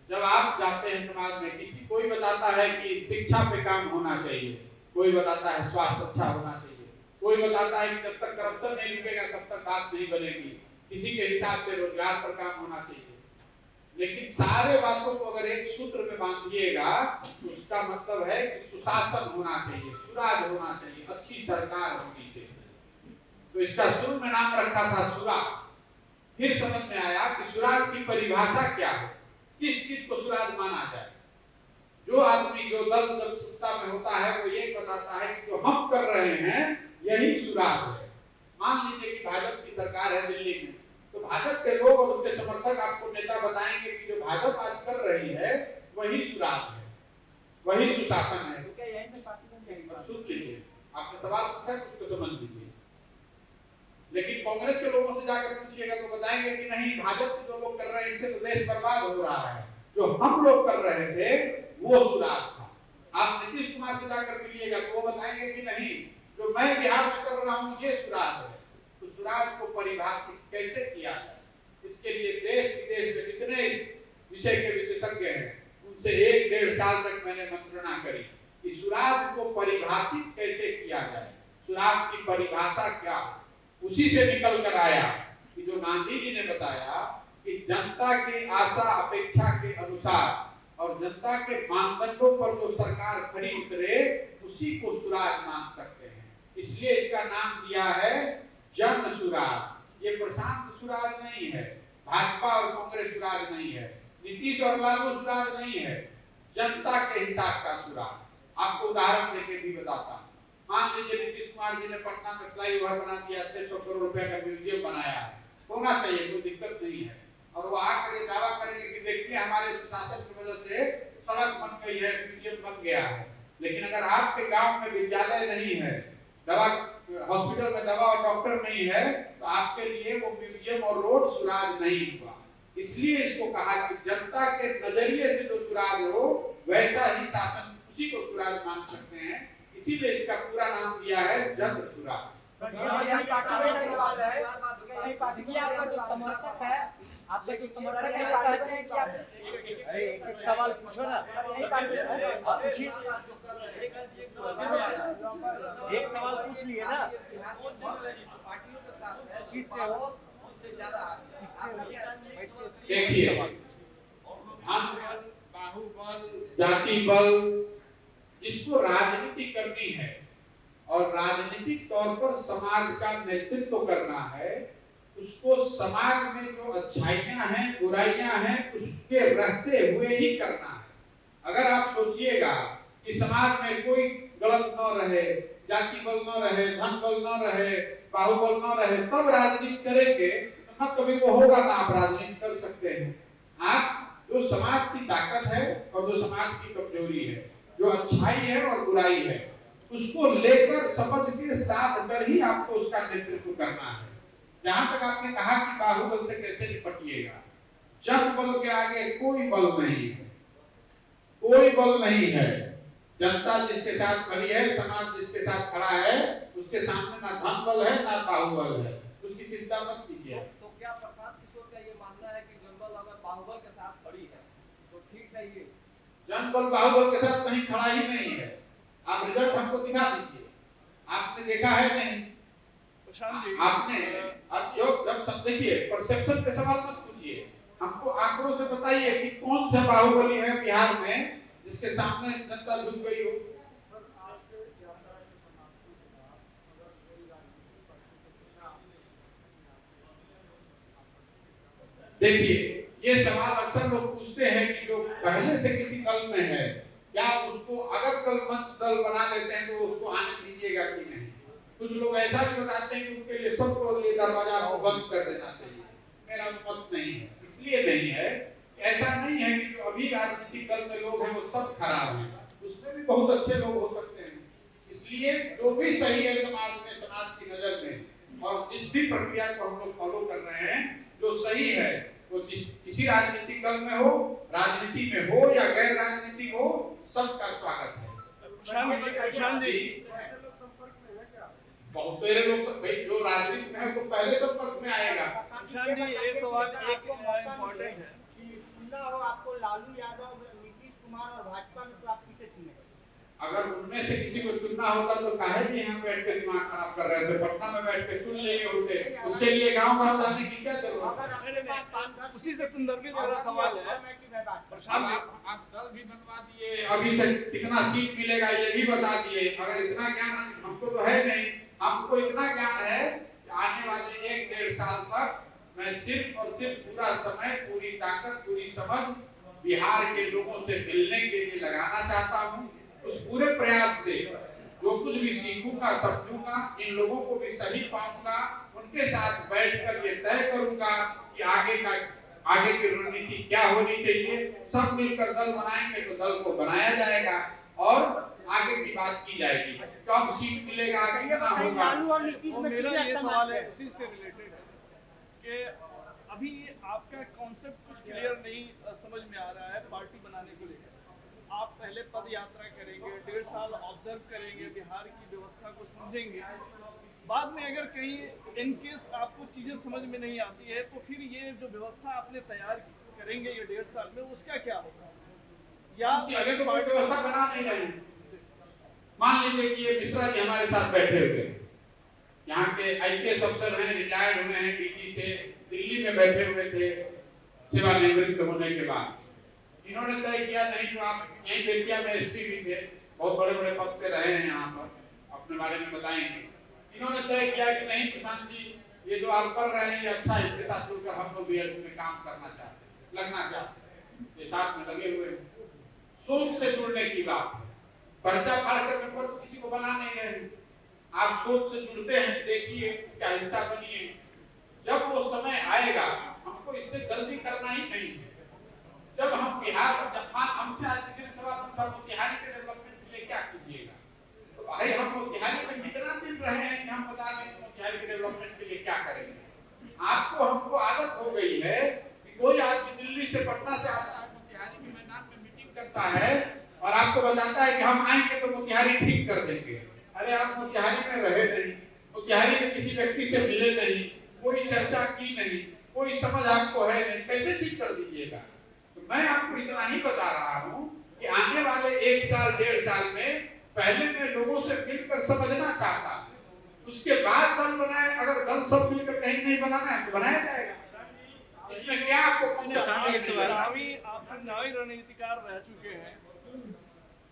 जब आप जाते हैं समाज में, किसी कोई बताता है कि शिक्षा पे काम होना चाहिए, कोई बताता है स्वास्थ्य अच्छा होना चाहिए, कोई बताता है कि जब तक करप्शन नहीं रुकेगा तब तक बात नहीं बनेगी, किसी के हिसाब से रोजगार पर काम होना चाहिए। लेकिन सारे बातों को अगर एक सूत्र में बांधिएगा तो उसका मतलब है कि सुशासन होना चाहिए, सुराज होना चाहिए, अच्छी सरकार होनी चाहिए। तो इसका शुरू में नाम रखा था सुराज। फिर समझ में आया कि सुराज की परिभाषा क्या है, किस चीज को सुराज माना जाए। जो आदमी, जो दल जब सत्ता में होता है वो ये बताता है कि जो हम कर रहे हैं यही सुराज है। मान लीजिए कि भाजपा की सरकार है दिल्ली में, तो भाजपा के लोग और उसके समर्थक आपको नेता बताएंगे कि जो भाजपा आज कर रही है वही सुराज है, वही सुशासन है। तो क्या यहीं से पार्टी बन जाएगी? सुन लीजिए, आपने सवाल पूछा है उसको समझ लीजिए। लेकिन कांग्रेस के लोगों से जाकर पूछिएगा तो बताएंगे कि नहीं, भाजपा जो लोग कर रहे हैं इससे तो देश बर्बाद हो रहा है, जो हम लोग कर रहे थे वो सुराज था। आप नीतीश कुमार से जाकर मिलिएगा तो वो बताएंगे कि नहीं, जो मैं बिहार में कर रहा हूँ ये सुराज है। तो सुराज को परिभाषित कैसे किया जाए, इसके लिए देश विदेश में जितने विषय के विशेषज्ञ हैं उनसे 1-1.5 साल तक मैंने मंत्रणा करी कि सुराज को परिभाषित कैसे किया जाए, सुराज की परिभाषा क्या है। उसी से निकल कर आया कि जो गांधी जी ने बताया कि जनता की आशा अपेक्षा के अनुसार और जनता के मानदंडों पर जो सरकार खरी उतरे उसी को सुराज मान सकते हैं। इसलिए इसका नाम दिया है जन सुराज। ये प्रशांत सुराज नहीं है, भाजपा और कांग्रेस सुराज नहीं है, नीतीश और लालू सुराज नहीं है, जनता के हिसाब का सुराज। आपको उदाहरण देके भी बताता हूं। मान लीजिए नीतीश कुमार जी ने पटना में फ्लाईओवर बना दिया, 600 करोड़ रुपए का म्यूजियम बनाया है, होना चाहिए, कोई दिक्कत नहीं है। और वो आकर ये दावा करेंगे कि देखिए हमारे सुशासन की वजह से सड़क बन गई है, म्यूजियम बन गया है। लेकिन अगर आपके गांव में विद्यालय नहीं है, दवा हॉस्पिटल में दवा और डॉक्टर नहीं है तो आपके लिए वो म्यूजियम और रोड सुराज नहीं हुआ। इसलिए इसको कहा कि जनता के नजरिए से जो सुराज हो वैसा ही शासन उसी को सुराज मान सकते हैं, इसीलिए इसका पूरा नाम दिया है जन सुराज। आपका जो समर्थक है, आपके जो समर्थक है कहते हैं कि आप एक सवाल पूछो ना, आप पूछिए, एक सवाल पूछ लिए ना, किससे हो? देखिए, धन बल, बाहुबल, जाति बल, जिसको राजनीति करनी है और राजनीतिक तौर पर समाज का नेतृत्व करना है, उसको समाज में जो अच्छाइयां हैं, बुराइयां हैं, उसके रहते हुए ही करना है। अगर आप सोचिएगा कि समाज में कोई गलत न रहे, जाति बल न रहे, धन बल न रहे, बाहुबल न रहे, तब राजनीति करेंगे, तो न कभी वो होगा ना आप राजनीति कर सकते हैं। आप जो समाज की ताकत है और जो समाज की कमजोरी है, जो अच्छाई है और बुराई है, उसको लेकर समझ के साथ कर ही आपको उसका नेतृत्व करना है। जहां तक आपने कहा कि बाहुबल से कैसे निपटिएगा, जन बल के आगे कोई बल नहीं है, कोई बल नहीं है। जनता जिसके साथ खड़ी है, समाज जिसके साथ खड़ा है, उसके सामने ना धन बल है ना बाहुबल है, उसकी चिंता मत कीजिए। तो क्या प्रशांत किशोर का ये मानना है कि जनबल अगर बाहुबल के साथ खड़ी है तो ठीक है? ये जनबल बाहुबल के साथ कहीं खड़ा ही नहीं है। आप रिजल्ट हमको दिखा दीजिए, आपने देखा है नहीं? आपने जब सब देखिए, परसेप्शन के सवाल मत पूछिए, हमको आंकड़ों से बताइए कि कौन सा बाहुबली है बिहार में जिसके सामने जनता झुक गई हो। देखिए, ये सवाल अक्सर लोग पूछते हैं कि जो पहले से किसी दल में है, क्या उसको अगर कल मंच दल बना लेते हैं तो उसको आने दीजिएगा कि नहीं? कुछ लोग ऐसा भी बताते हैं कि उनके लिए सबको लिए दरवाजा बंद कर देना चाहिए। मेरा मत नहीं है, इसलिए नहीं है, ऐसा नहीं है कि जो अभी राजनीतिक दल में लोग हैं वो सब खराब हैं, उसमें भी बहुत अच्छे लोग हो सकते हैं। इसलिए जो भी सही है समाज में, समाज की नजर में, और जिस भी प्रक्रिया को हम लोग फॉलो कर रहे हैं, जो सही है वो किसी राजनीतिक दल में हो, राजनीति में हो या गैर राजनीतिक हो, सबका स्वागत है। बहुत सारे लोग, भाई जो राजनीति में है वो पहले संपर्क में आएगा। ये सवाल एक इम्पोर्टेंट है कि सुनना हो आपको लालू यादव, नीतीश कुमार और भाजपा में, तो आप किसे चुने? अगर उनमें से किसी को चुनना होता तो काहे कि यहाँ बैठ के दिमाग खराब कर रहे थे, पटना में बैठ के चुन लिए होते, उसके लिए गांव गांव जाने की क्या जरूरत? उसी से संदर्भित मेरा सवाल है। आप दल भी बनवा दिए, अभी से कितना सीट मिलेगा ये भी बता दिए। अगर इतना ज्ञान हमको तो है नहीं, हमको इतना ज्ञान है कि आने वाले 1-1.5 साल तक मैं सिर्फ और सिर्फ पूरा समय, पूरी ताकत, पूरी समझ बिहार के लोगों से मिलने के लिए लगाना चाहता हूँ। उस पूरे प्रयास से जो कुछ भी सीखूंगा, समझूंगा, इन लोगों को भी सही पाऊंगा, उनके साथ बैठकर ये तय करूंगा कि आगे की रणनीति क्या होनी चाहिए। सब मिलकर दल बनाएंगे तो दल को बनाया जाएगा और आगे की बात की जाएगी। कब सीट मिलेगा, कितना होगा। मेरा ये सवाल है उसी से रिलेटेड है कि अभी आपका कॉन्सेप्ट कुछ क्लियर नहीं समझ में आ रहा है पार्टी बनाने को लेकर। आप पहले पद यात्रा करेंगे, 1.5 साल ऑब्जर्व करेंगे, बिहार की व्यवस्था को समझेंगे, बाद में अगर कहीं इन केस आपको चीजें समझ में नहीं आती है तो फिर ये जो व्यवस्था आपने तैयार करेंगे ये 1.5 साल में, उसका क्या होगा? या अगर कोई व्यवस्था बना नहीं रहे, मान लीजिए कि ये मिश्रा जी हमारे साथ बैठे हुए हैं, यहाँ के आईपीएस अफसर हैं, रिटायर्ड हुए हैं डीजी से, दिल्ली में बैठे हुए थे सेवानिवृत्त होने के बाद। इन्होंने तय किया नहीं तो आप यही बेतिया में एसपी भी थे, बहुत बड़े बड़े पद पे रहे हैं, यहाँ पर अपने बारे में बताएंगे। इन्होंने तय किया कि नहीं प्रशांत जी, ये जो आप कर रहे हैं ये अच्छा, इसके साथ जुड़कर हम लोग भी इसमें काम करना चाहते हैं, लगना चाहते हैं, ये साथ में लगे हुए हैं। सोच से जुड़ने की बात, पर्चा फाड़ कर पेपर तो किसी को बना नहीं रहे, आप सोच से जुड़ते हैं, देखिए इसका हिस्सा बनिए। जब वो समय आएगा, हमको इससे जल्दी करना ही नहीं है। जब हम बिहार, हमसे आज किसी ने सवाल पूछा तो बिहारी के डेवलपमेंट के लिए क्या कीजिएगा, तो भाई हम बिहारी में कितना दिन रहे हैं कि हम बता दें कि मोतिहारी के डेवलपमेंट के लिए क्या करेंगे। आपको हमको आदत हो गई है कि कोई आदमी दिल्ली से पटना से आता है, मोतिहारी के मैदान में मीटिंग करता है और आपको बताता है कि हम आएंगे तो मोतिहारी ठीक कर देंगे। अरे आप मोतिहारी में रहे नहीं, मोतिहारी में किसी व्यक्ति से मिले नहीं, कोई चर्चा की नहीं, कोई समझ आपको है नहीं, कैसे ठीक कर दीजिएगा। तो मैं आपको इतना ही बता रहा हूँ कि आने वाले 1 साल 1.5 साल में पहले मैं लोगों से मिलकर समझना चाहता हूँ, उसके बाद दल बनाए। अगर दल सब मिलकर कहीं नहीं बनाना है तो बनाया जाएगा। इसमें क्या आपको आप चुनावी रणनीतिकार रह चुके हैं,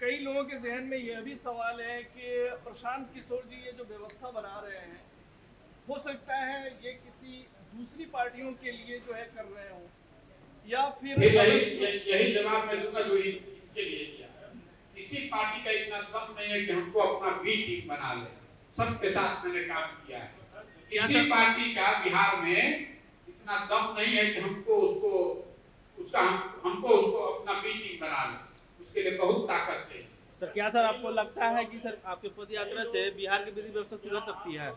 कई लोगों के जहन में यह भी सवाल है कि प्रशांत किशोर जी ये जो व्यवस्था बना रहे हैं, हो सकता है ये किसी दूसरी पार्टियों के लिए जो है कर रहे हो, या फिर यही जवाब मैं दूंगा जो इनके लिए दिया। किसी पार्टी का इतना दम नहीं है कि हमको अपना बी टीम बना ले। सबके साथ मैंने काम किया है। किसी पार्टी का बिहार में इतना दम नहीं है कि हमको उसको अपना बी टीम बना ले। उसके लिए बहुत ताकत है। सर क्या सर आपको लगता है कि सर आपके पद यात्रा से बिहार की विधि व्यवस्था सुधर सकती है?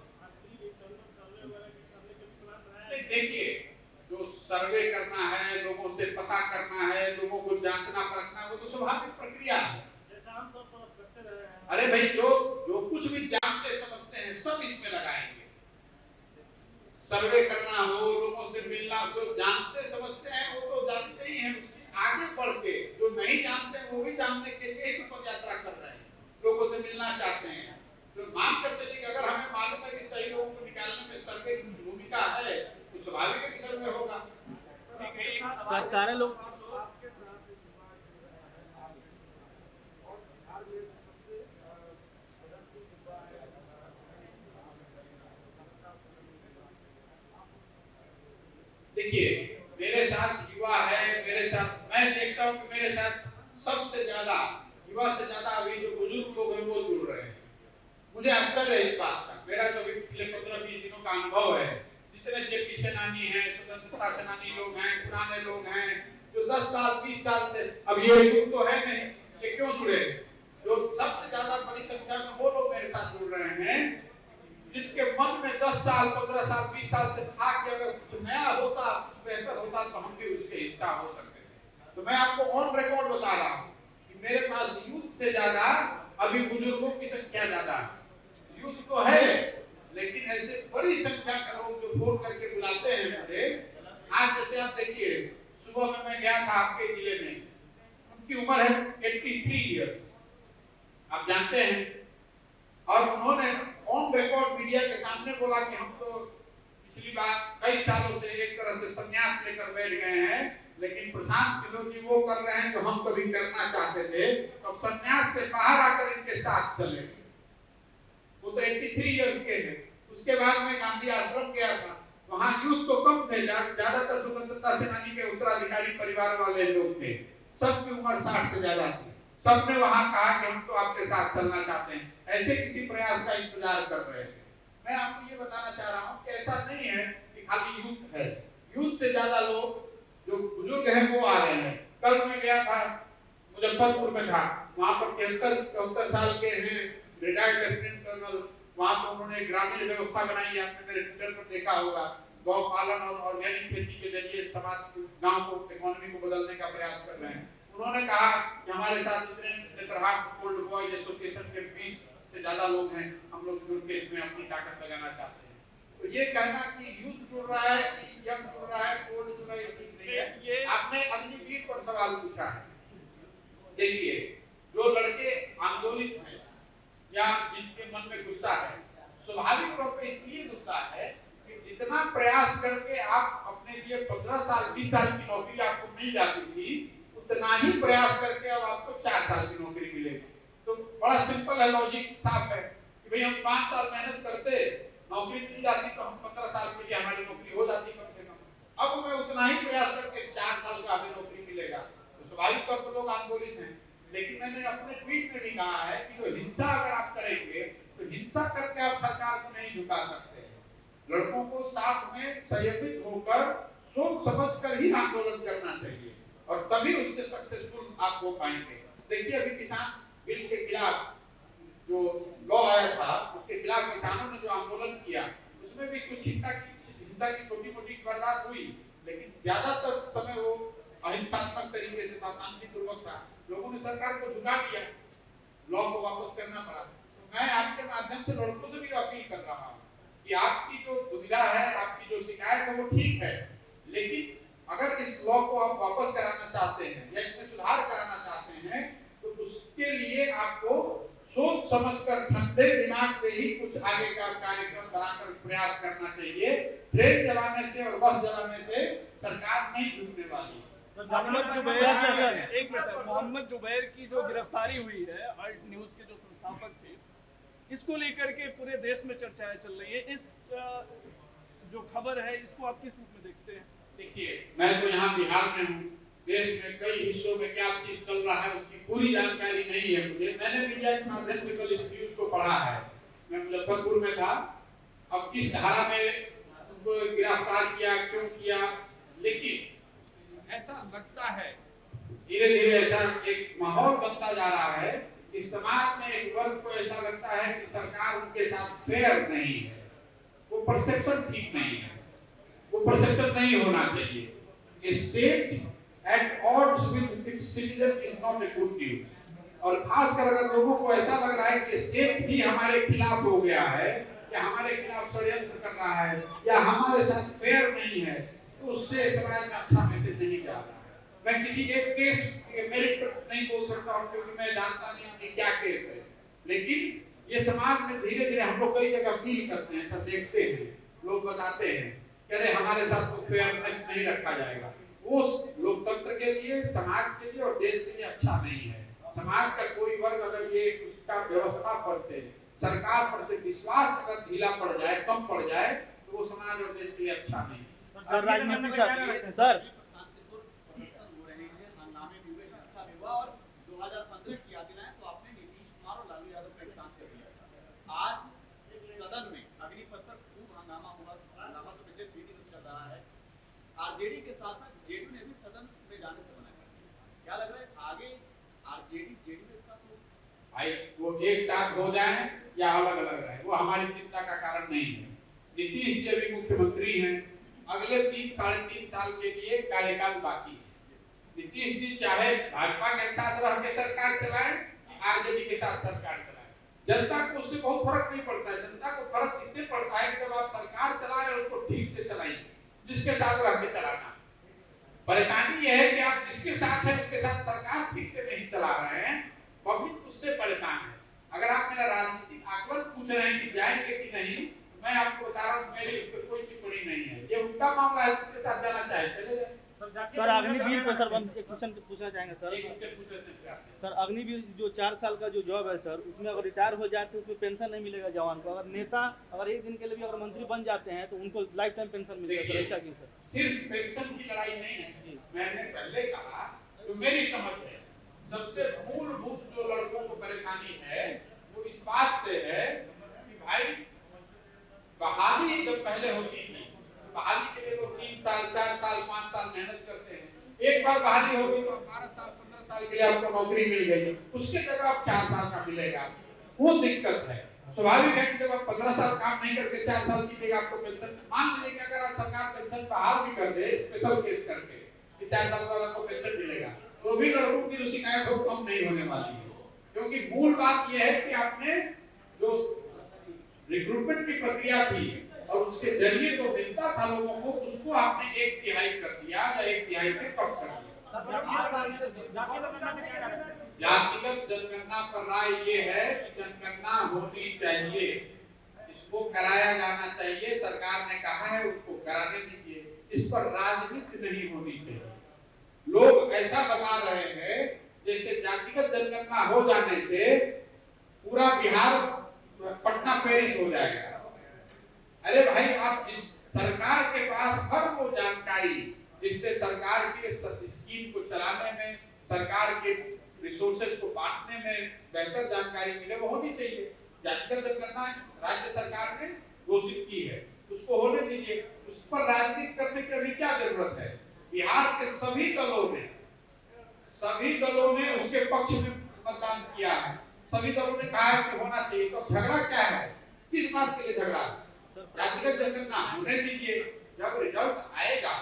देखिए, जो सर्वे करना है, लोगों से पता करना है, लोगों को जांचना परखना, वो तो स्वाभाविक प्रक्रिया है। अरे भाई, जो कुछ भी जानते समझते हैं सब इसमें लगाएंगे। सर्वे करना हो, लोगों से मिलना, जो जानते समझते हैं वो तो जानते ही हैं। उससे आगे बढ़ के जो नहीं जानते हैं वो भी जानने के लिए ही पद यात्रा कर रहे हैं, लोगों से मिलना चाहते हैं। तो मान कर चलिए अगर हमें मालूम है कि सही लोगों को निकालने में सर्वे की भूमिका है तो स्वाभाविक है कि सर्वे होगा। सर सारे लोग देखिए, मेरे साथ युवा है, मेरे साथ मैं देखता हूँ कि मेरे साथ सबसे ज्यादा युवा से ज्यादा अभी जो बुजुर्ग लोग हैं वो जुड़ रहे हैं। मुझे आश्चर्य है इस बात का। मेरा तो पिछले 15-20 दिनों का अनुभव है। जितने जेपी सेनानी हैं, स्वतंत्रता सेनानी लोग हैं, पुराने लोग हैं, जो 10 साल 20 साल से, अब ये युग तो है नहीं, ये क्यों जुड़े? जो सबसे ज्यादा बड़ी संख्या में वो लोग मेरे साथ जुड़ रहे हैं जिनके मन में 10 साल 15 साल 20 साल से था कि अगर कुछ नया होता, कुछ बेहतर होता तो हम भी उसके हिस्सा हो सकते थे। तो मैं आपको ऑन रिकॉर्ड बता रहा हूँ कि मेरे पास यूथ से ज्यादा अभी बुजुर्गों की संख्या ज्यादा है। यूथ तो है, लेकिन ऐसे बड़ी संख्या के लोग जो फोन करके बुलाते हैं मुझे। आज जैसे आप देखिए, सुबह में मैं गया था आपके जिले में, उनकी उम्र है 83 ईयर्स, आप जानते हैं। और उन्होंने ऑन रिकॉर्ड मीडिया के सामने बोला कि हम तो पिछली बार कई सालों से एक तरह से संन्यास लेकर बैठ गए हैं, लेकिन प्रशांत किशोर जी वो कर रहे हैं जो हम कभी करना चाहते थे, तो संन्यास से बाहर आकर इनके साथ चले। वो तो 83 इयर्स के थे। उसके बाद में गांधी आश्रम गया था, वहाँ यूथ तो कम थे, ज्यादातर स्वतंत्रता सेनानी के उत्तराधिकारी परिवार वाले लोग थे, सबकी उम्र 60 से ज्यादा थी। सबने वहां कहा कि हम तो आपके साथ चलना चाहते हैं। ऐसे किसी प्रयास का इंतजार कर रहे थे। मैं आपको ये बताना चाह रहा हूँ कि ऐसा नहीं है कि खाली यूथ है, यूथ से ज्यादा लोग जो बुजुर्ग हैं वो आ रहे हैं। कल मैं गया था, मुजफ्फरपुर में था, वहाँ पर 73-74 साल के हैं रिटायर्ड लेफ्टिनेंट कर्नल। वहाँ पर उन्होंने ग्रामीण व्यवस्था बनाई, आपने मेरे ट्विटर पर देखा होगा। गौ पालन और ऑर्गेनिक खेती के जरिए समाज गाँव को, इकोनॉमी को बदलने का प्रयास कर रहे हैं। उन्होंने कहा कि हमारे साथ जितने नेतरहाट ओल्ड बॉयज एसोसिएशन के 20 से ज्यादा लोग हैं, हम लोग जुड़ के इसमें अपनी ताकत लगाना चाहते हैं। तो ये कहना कि यूथ जुड़ रहा है, कि यंग जुड़ रहा है, ओल्ड जुड़ रहा है, ठीक नहीं है। आपने अग्निवीर पर सवाल पूछा है। देखिए, जो लड़के आंदोलित हैं या जिनके मन में गुस्सा है, स्वाभाविक तौर पर इसलिए गुस्सा है कि जितना प्रयास करके आप अपने लिए 15 साल 20 साल की नौकरी आपको मिल जाती थी, उतना ही प्रयास करके अब आपको 4 साल की नौकरी मिलेगी। तो बड़ा सिंपल है, लॉजिक साफ है कि भाई हम 5 साल मेहनत करते, नौकरी मिल जाती तो हम 15 साल के लिए हमारी नौकरी हो जाती कम से कम। अब मैं उतना ही प्रयास करके 4 साल का हमें नौकरी मिलेगा, तो स्वाभाविक तौर पर लोग आंदोलित हैं। लेकिन मैंने अपने ट्वीट में भी कहा है कि जो हिंसा अगर आप करेंगे तो हिंसा करके आप सरकार को नहीं झुका सकते। लड़कों को साथ में संयमित होकर सोच समझ कर ही आंदोलन करना चाहिए और तभी उससे सक्सेसफुल आप हो पाएंगे। देखिए, अभी किसान बिल के खिलाफ जो लॉ आया था उसके खिलाफ किसानों ने जो आंदोलन किया उसमें भी कुछ हिंसा की छोटी मोटी वारदात हुई, लेकिन ज्यादातर समय वो अहिंसात्मक तरीके से था, शांतिपूर्वक था। लोगों ने सरकार को झुका दिया, लॉ को वापस करना पड़ा। तो मैं आपके माध्यम से लड़कों से भी अपील कर रहा हूँ कि आपकी जो दुविधा है, आपकी जो शिकायत है वो ठीक है, लेकिन अगर इस लॉ को आप वापस कराना चाहते हैं या इसमें सुधार कराना चाहते हैं तो उसके लिए आपको सोच समझकर ठंडे दिमाग से ही कुछ आगे का कार्यक्रम बनाकर प्रयास करना चाहिए। ट्रेन चलाने से और बस चलाने से सरकार नहीं झुकने वाली। मोहम्मद जुबैर की जो गिरफ्तारी हुई है, अल्ट न्यूज के जो संस्थापक थे, इसको लेकर के पूरे देश में चर्चाएं चल रही है। इस जो खबर है इसको आप किस रूप में देखते हैं? देखिए, मैं तो यहाँ बिहार में हूँ, देश में कई हिस्सों में क्या चीज चल रहा है उसकी पूरी जानकारी नहीं है मुझे। मैंने मीडिया के माध्यम से कल इस न्यूज को पढ़ा है। मैं मुजफ्फरपुर में था, अब किस धारा में उनको गिरफ्तार किया, क्यों किया, लेकिन ऐसा लगता है धीरे धीरे ऐसा एक माहौल बनता जा रहा है कि समाज में एक वर्ग को ऐसा लगता है कि सरकार उनके साथ फेयर नहीं है। वो परसेप्शन ठीक नहीं है, वो परसेप्शन नहीं होना चाहिए। State at odds with its citizen is not a good news. और खासकर अगर लोगों को ऐसा लग रहा है कि स्टेट भी हमारे खिलाफ हो गया है या हमारे खिलाफ षड्यंत्र कर रहा है या हमारे साथ फेयर नहीं है, तो उससे समाज में अच्छा मैसेज नहीं जा रहा है। मैं किसी एक केस के मेरिट पर नहीं बोल सकता हूं क्योंकि मैं जानता नहीं कि क्या केस है, लेकिन ये समाज में धीरे धीरे हम लोग कई जगह फील करते हैं, सब देखते हैं, लोग बताते हैं कि अरे हमारे साथ तो फेयरनेस नहीं रखा जाएगा। वो लोकतंत्र के लिए, समाज के लिए और देश के लिए अच्छा नहीं है। समाज का कोई वर्ग अगर ये उसका व्यवस्था पर से, सरकार पर से विश्वास अगर ढीला पड़ जाए, कम पड़ जाए, तो वो समाज और देश के लिए अच्छा नहीं है। सर राजनीति सर और 2015 की याद दिलाएं तो आपने नीतीश कुमार और लालू यादव का एक साथ कर दिया था। आज सदन में अग्निपथ पर खूब हंगामा हुआ, हंगामा तो पिछले 3 दिन चल रहा है। आरजेडी के साथ साथ जेडीयू ने भी सदन में जाने से मना कर दिया। क्या लग रहा है आगे आरजेडी जेडीयू एक साथ हो? भाई वो एक साथ हो जाए या अलग अलग रहे वो हमारी चिंता का कारण नहीं है। नीतीश जी अभी मुख्यमंत्री हैं, अगले 3-3.5 साल के लिए कार्यकाल बाकी है। नीतीश जी चाहे भाजपा के साथ रह के सरकार चलाएं, आरजेडी के साथ सरकार चलाएं, जनता को उससे बहुत फर्क नहीं पड़ता है। जनता को फर्क इससे पड़ता है कि जब आप सरकार चला रहे हो उसको ठीक से चलाइए, जिसके साथ रह के चलाना। परेशानी यह है कि आप जिसके साथ है उसके साथ सरकार ठीक से नहीं चला रहे हैं, पब्लिक उससे परेशान है। अगर आप मेरा राजनीतिक आकलन पूछ रहे हैं कि जाएंगे कि नहीं, तो मैं आपको बता रहा हूँ मेरी इस पर कोई टिप्पणी नहीं है। ये उनका मामला है, उसके साथ जाना चाहे चले जाए। सर अग्निवीर पर सर एक क्वेश्चन पूछना चाहेंगे सर अग्निवीर जो 4 साल का जो जॉब है सर, उसमें अगर रिटायर हो जाते हैं उसमें पेंशन नहीं मिलेगा जवान को। अगर नेता अगर एक दिन के लिए भी अगर मंत्री बन जाते हैं तो उनको लाइफ टाइम पेंशन मिलेगा सर, ऐसा क्यों सर? सिर्फ पेंशन की लड़ाई नहीं है। मैंने पहले कहा तो मेरी समझ है सबसे मूलभूत जो लड़कों को परेशानी है वो इस बात से है कि भाई बहाली जब पहले होती थी, बहाली के लिए लोग 3 साल 4 साल 5 साल मेहनत करते हैं। एक बार बहाली हो गई तो 12 साल 15 साल के लिए आपको नौकरी मिल गई, उसके जगह आप 4 साल का मिलेगा। वो दिक्कत है। स्वाभाविक है कि जब आप 15 साल काम नहीं करके 4 साल कीजिएगा आपको पेंशन मान लीजिए कि अगर आप सरकार पेंशन बहाल भी कर दे स्पेशल केस करके कि 4 साल बाद आपको पेंशन मिलेगा, तो भी लोगों की जो शिकायत हो कम नहीं होने वाली है। क्योंकि मूल बात यह है कि आपने जो रिक्रूटमेंट की प्रक्रिया थी और उसके जरिए जो मिलता था लोगों को, उसको आपने 1/3 कर दिया या 1/3 से कम कर दिया। जातिगत जनगणना पर राय ये है कि जनगणना होनी चाहिए, इसको कराया जाना चाहिए। सरकार ने कहा है उसको कराने दीजिए, इस पर राजनीति नहीं होनी चाहिए। लोग ऐसा बता रहे हैं जैसे जातिगत जनगणना हो जाने से पूरा बिहार पटना पेरिस हो जाएगा। अरे भाई, आप जिस सरकार के पास हर वो जानकारी जिससे सरकार के स्कीम को चलाने में, सरकार के रिसोर्सेज को बांटने में बेहतर जानकारी मिले, वो होनी चाहिए। जातिगत जनगणना राज्य सरकार ने घोषित की है, उसको होने दीजिए। उस पर राजनीति करने की अभी क्या जरूरत है? बिहार के सभी दलों ने उसके पक्ष में मतदान किया है। सभी दलों ने कहा है कि होना चाहिए, तो झगड़ा क्या है, किस बात के लिए झगड़ा? जातिगत जनगणना होने दीजिए, जब रिजल्ट आएगा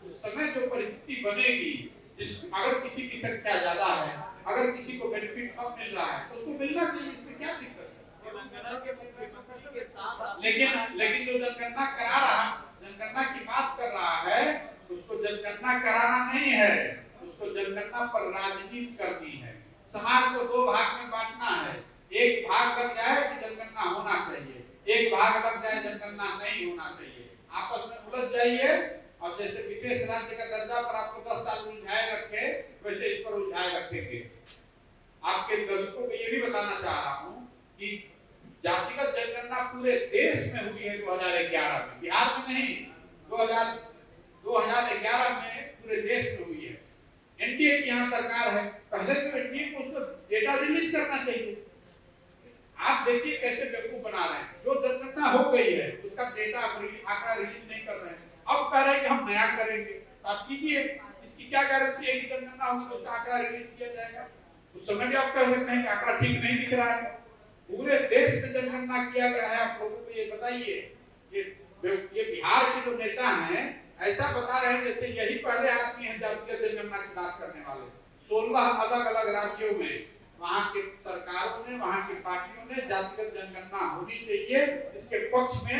उस समय जो परिस्थिति बनेगी, अगर किसी की संख्या ज्यादा है, अगर किसी को बेनिफिट कम मिल रहा है तो उसको मिलना चाहिए, इसमें क्या दिक्कत है? लेकिन जो जनगणना करा रहा, जनगणना की बात कर रहा है, उसको जनगणना कराना नहीं है, उसको जनगणना पर राजनीति करनी है। समाज को दो भाग में बांटना है, एक भाग लग जाए कि जनगणना होना चाहिए, एक भाग लग जाए जनगणना नहीं होना चाहिए। आपस में उलझ जाइए और जैसे विशेष राज्य का दर्जा पर आपको 10 साल उलझाए रखे, वैसे इस पर उलझाए रखेंगे। आपके दर्शकों को ये भी बताना चाह रहा हूँ कि जातिगत जनगणना पूरे देश में हुई है 2011 में, बिहार में नहीं, 2011 में पूरे देश में हुई है। एनडीए की यहाँ सरकार है, पहले तो एनडीए को उसको डेटा रिलीज करना चाहिए। आप देखिए कैसे बेवकूफ बना रहे हैं, जो जनगणना हो गई है उसका डेटा आंकड़ा रिलीज नहीं कर रहे हैं, अब कह रहे हैं कि हम नया करेंगे। तो आप कीजिए, इसकी क्या गारंटी है कि जनगणना होगी तो उसका आंकड़ा रिलीज किया जाएगा? उस समय भी आप कह सकते हैं कि आंकड़ा ठीक नहीं दिख रहा है। पूरे देश में जनगणना किया गया है, आप लोगों को ये बताइए, ये बिहार के जो नेता हैं ऐसा बता रहे हैं जैसे यही पहले आदमी हैं जातिगत जनगणना की बात करने वाले। 16 अलग अलग राज्यों में वहां के सरकारों ने, वहां की पार्टियों ने जातिगत जनगणना होनी चाहिए इसके पक्ष में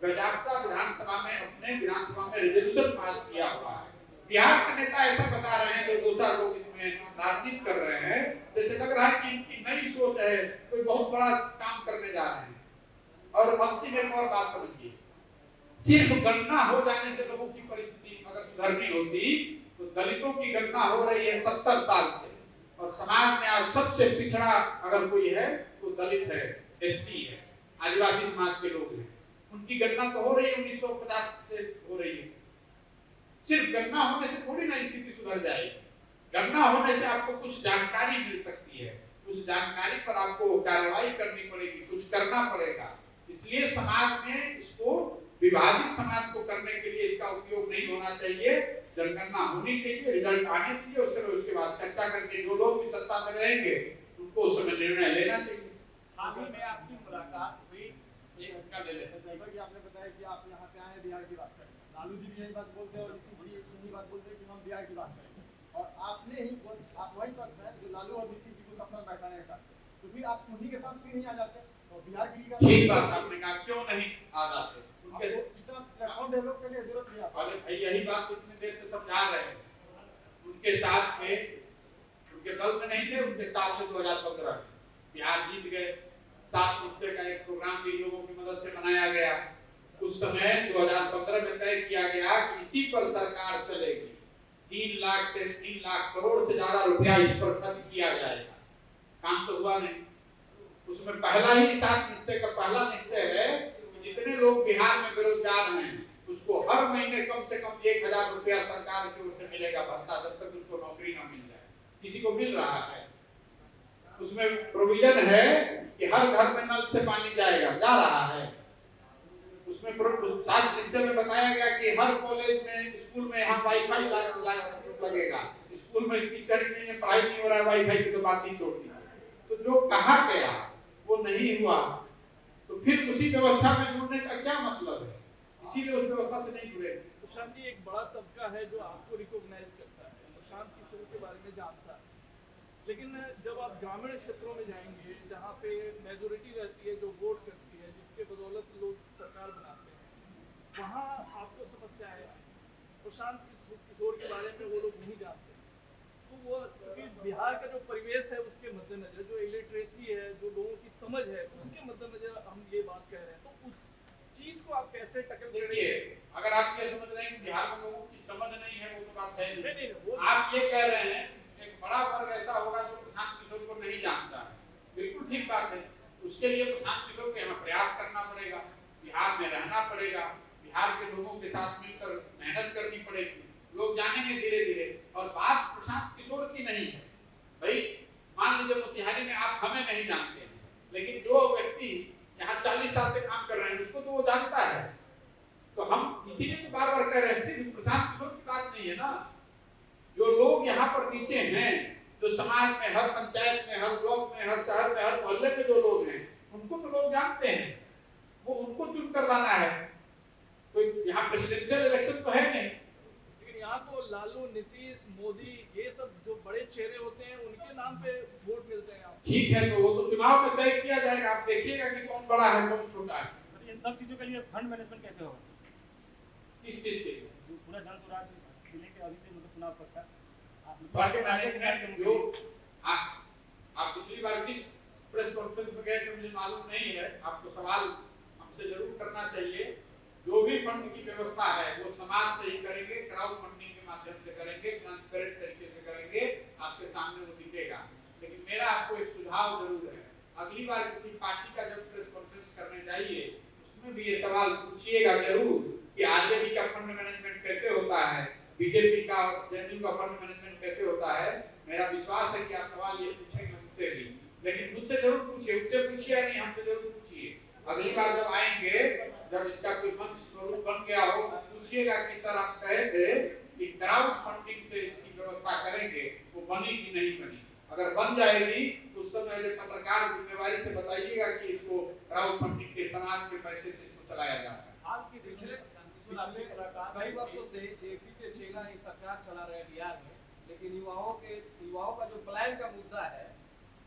गजाप्ता विधानसभा में अपने विधानसभा में रेजोल्यूशन पास किया हुआ है। बिहार के नेता ऐसा बता रहे हैं, जो दो चार लोग इसमें राजनीति कर रहे हैं, जैसे लग रहा है कि इनकी नई सोच है, कोई बहुत बड़ा काम करने जा रहे हैं। और अंतिम एक और बात समझिए, सिर्फ गणना हो जाने से लोगों की परिस्थिति अगर सुधरनी होती तो दलितों की गणना हो रही है 70 साल से, और समाज में आज सबसे पिछड़ा अगर कोई है तो दलित है, एसटी है, आदिवासी समाज के लोग हैं, उनकी गणना तो हो रही है 1950 से हो रही है। सिर्फ गणना होने से थोड़ी ना स्थिति सुधर जाएगी, गणना होने से आपको कुछ जानकारी मिल सकती है, उस जानकारी पर आपको कार्रवाई करनी पड़ेगी, कुछ करना पड़ेगा। इसलिए समाज में इसको विभाजित समाज को करने के लिए इसका उपयोग नहीं होना चाहिए। जनगणना होनी चाहिए, रिजल्ट आने चाहिए, उसके बाद चर्चा करके जो लोग भी सत्ता में रहेंगे उनको उस समय निर्णय लेना चाहिए। हाल ही में आपकी मुलाकात हुई, एक इसका ले लेते हैं। जैसा कि आपने बताया कि आप यहाँ पे आए बिहार की बात करें, लालू जी भी यही बात बोलते हैं और नीतीश जी यही बात बोलते हैं कि हम बिहार की बात करेंगे, और आपने ही आप वही शख्स हैं जो लालू और नीतीश जी को सपना बैठाने का, तो फिर आप उन्हीं के साथ क्यों नहीं आ जाते? और बिहार की ठीक बात आपने कहा, क्यों नहीं आ जाते? उनके प्लेटफॉर्म डेवलप करने की जरूरत नहीं है। अरे भाई यही बात इतनी देर से समझा रहे हैं, उनके साथ थे, उनके दल में नहीं थे, उनके साथ में 2015 बिहार जीत गए। 7 हिस्से का एक प्रोग्राम भी लोगों की मदद से बनाया गया। उस समय 2015 में तय किया गया कि इसी पर सरकार चलेगी, 3 लाख से 3 लाख करोड़ से ज्यादा रुपया इस पर खर्च किया जाएगा। काम तो हुआ नहीं। उसमें पहला ही 7 निश्चय का पहला निश्चय है कि जितने लोग बिहार में बेरोजगार हैं उसको हर महीने कम से कम 1000 रुपया सरकार की ओर से मिलेगा भत्ता, जब तक उसको नौकरी न मिल जाए। किसी को मिल रहा है, उसमें प्रोविजन है कि हर घर में नल से पानी जाएगा, जा रहा है। उसमें 7 निश्चय में बताया गया कि हर कॉलेज में, स्कूल में यहाँ वाईफाई लगेगा। स्कूल में टीचर नहीं है, पढ़ाई नहीं हो रहा है, वाईफाई की तो बात ही छोड़ दी। तो जो कहा गया वो नहीं हुआ, तो फिर उसी व्यवस्था में जुड़ने का क्या मतलब है? इसीलिए उस व्यवस्था से नहीं जुड़े। प्रशांत जी, एक बड़ा तबका है जो आपको रिकॉग्नाइज करता है, प्रशांत किशोर के बारे में जानता है, लेकिन जब आप ग्रामीण क्षेत्रों में जाएंगे जहाँ पे मेजोरिटी रहती है जो वोट करती है, जिसके बदौलत लोग सरकार बनाते हैं, वहाँ आपको समस्या है। प्रशांत किशोर के बारे में वो लोग नहीं जानते, तो वो क्योंकि बिहार का जो परिवेश है उसके मद्देनजर, जो इलिटरेसी है, जो लोगों की समझ है, उसके मद्देनजर हम ये बात कह रहे हैं। तो उस चीज को आप कैसे टैकल करेंगे? अगर आप ये समझ रहे हैं कि बिहार में लोगों की समझ नहीं है, वो तो बात है नहीं, आप ये कह रहे हैं एक बड़ा वर्ग ऐसा होगा जो प्रशांत किशोर को नहीं जानता है, बिल्कुल ठीक बात है। उसके लिए प्रशांत किशोर को यहाँ प्रयास करना पड़ेगा, बिहार में रहना पड़ेगा, बिहार के लोगों के साथ मिलकर मेहनत करनी पड़ेगी, लोग जानेंगे धीरे धीरे। और बात प्रशांत किशोर की नहीं है भाई, मान लीजिए मोतिहारी में आप हमें नहीं जानते हैं, लेकिन जो व्यक्ति यहाँ 40 साल से काम कर रहे हैं उसको तो वो जानता है। तो हम इसीलिए तो बार बार कह रहे हैं, सिर्फ प्रशांत किशोर की बात नहीं है ना, जो लोग यहाँ पर नीचे हैं, जो समाज में हर पंचायत में, हर ब्लॉक में, में, हर शहर में, हर मोहल्ले में जो लोग हैं उनको तो लोग जानते हैं, वो उनको चुन कर लाना है। तो यहाँ प्रेसिडेंशियल इलेक्शन तो है नहीं, लेकिन यहाँ तो लालू, नीतीश, मोदी, ये सब जो बड़े चेहरे होते हैं उनके नाम पे वोट मिलते हैं। ठीक है, तो वो तो चुनाव में तय किया जाएगा, आप देखिएगा कि कौन बड़ा है कौन छोटा है। सर इन सब चीज़ों के लिए फंड मैनेजमेंट कैसे होगा सर? किस चीज के लिए? जो पूरा जन स्वराज जिले के अभी से मतलब चुनाव तक का फंड मैनेजमेंट जो आप पिछली बार किस प्रेस कॉन्फ्रेंस में गए थे मुझे मालूम नहीं है, आपको सवाल हमसे जरूर करना चाहिए। जो भी फंड की व्यवस्था है वो समाज से ही करेंगे, क्राउड फंडिंग के माध्यम से करेंगे, ट्रांसपेरेंट तरीके से करेंगे, आपके सामने वो दिखेगा। लेकिन मेरा आपको एक सुझाव जरूर है, अगली बार किसी पार्टी का जब प्रेस कॉन्फ्रेंस करने जाइए उसमें भी ये सवाल पूछिएगा जरूर कि आरजेडी का फंड मैनेजमेंट कैसे होता है, बीजेपी का और जेडीयू का फंड मैनेजमेंट कैसे होता है। मेरा विश्वास है कि आप सवाल ये पूछेंगे मुझसे भी, लेकिन मुझसे जरूर पूछिए, उससे पूछिए नहीं, हमसे जरूर पूछिए। अगली बार जब आएंगे, जब इसका कोई मंच स्वरूप बन गया हो, पूछिएगा कि सर आप कहे थे कि क्राउड फंडिंग से इसकी व्यवस्था करेंगे, वो बनी कि नहीं बनी। अगर बन जाएगी तो उस समय पत्रकार जिम्मेवारी से बताइएगा कि इसको क्राउड फंडिंग के समाज के पैसे से इसको चलाया जाता है। हाल के पिछले कई वर्षों से जेपी के चेला ही सरकार चला रहे बिहार में, लेकिन युवाओं का जो पलायन का मुद्दा है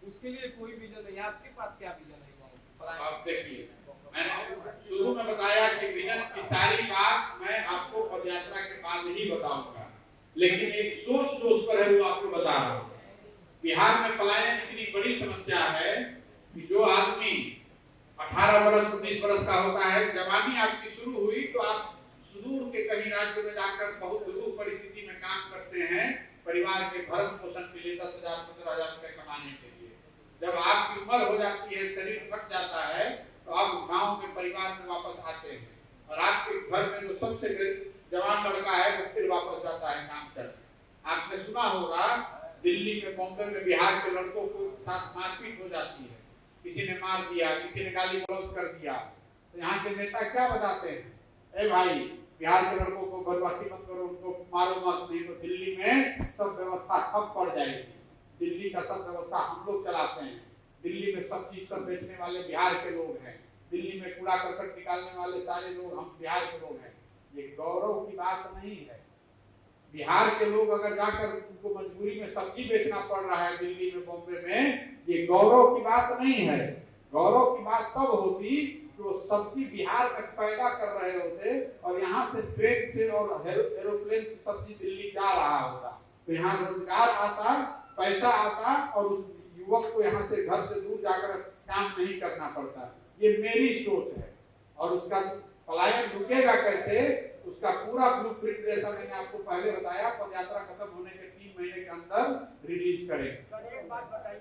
उसके लिए कोई विजन नहीं। आपके पास क्या विजन है युवाओं का पलायन? आप देखिए, मैंने शुरू में बताया कि विजन की सारी बात मैं आपको पदयात्रा के बाद ही बताऊंगा, लेकिन एक सोच जो उस पर है वो आपको बता रहा हूँ। बिहार में पलायन इतनी बड़ी समस्या है कि जो आदमी 18 वर्ष 19 वर्ष का होता है, जवानी आपकी शुरू हुई तो आप सुदूर के कहीं राज्य में जाकर बहुत दुर्लभ परिस्थिति में काम करते हैं, परिवार के भरण पोषण के लिए 10,000 15,000 रुपए कमाने के लिए। जब आपकी उम्र हो जाती है, शरीर थक जाता है, तो आप गांव में परिवार में वापस आते हैं और आपके घर में जो सबसे जवान लड़का है वो फिर वापस जाता है काम करने। आपने सुना होगा दिल्ली में, बॉम्बे में बिहार के लड़कों को साथ मारपीट हो जाती है, किसी ने मार दिया, किसी ने गाली गलौज कर दिया, तो यहाँ के नेता क्या बताते हैं, ए भाई बिहार के लड़कों को बदमाशी मत करो, उनको मारो मत, नहीं तो दिल्ली में सब व्यवस्था ठप पड़ जाएगी। दिल्ली का सब व्यवस्था हम लोग चलाते हैं, दिल्ली में सब चीज सब बेचने वाले बिहार के लोग हैं, दिल्ली में कूड़ा करकट निकालने वाले सारे लोग हम बिहार के लोग हैं। ये गौरव की बात नहीं है। बिहार के लोग अगर जाकर उनको मजबूरी में सब्जी बेचना पड़ रहा है दिल्ली में, बॉम्बे में, ये गौरव की बात नहीं है। गौरव की बात तब होती जो सब्जी बिहार में पैदा कर रहे होते और यहाँ से ट्रेन से और एरोप्लेन से सब्जी दिल्ली जा रहा होता, तो यहाँ रोजगार आता, पैसा आता और उस युवक को यहाँ से घर से दूर जाकर काम नहीं करना पड़ता। ये मेरी सोच है और उसका पलायन रुकेगा कैसे, उसका पूरा ब्लूप्रिंट जैसा मैंने आपको पहले बताया, पदयात्रा खत्म होने के 3 महीने के अंदर रिलीज करेंगे। सर एक बात बताइए,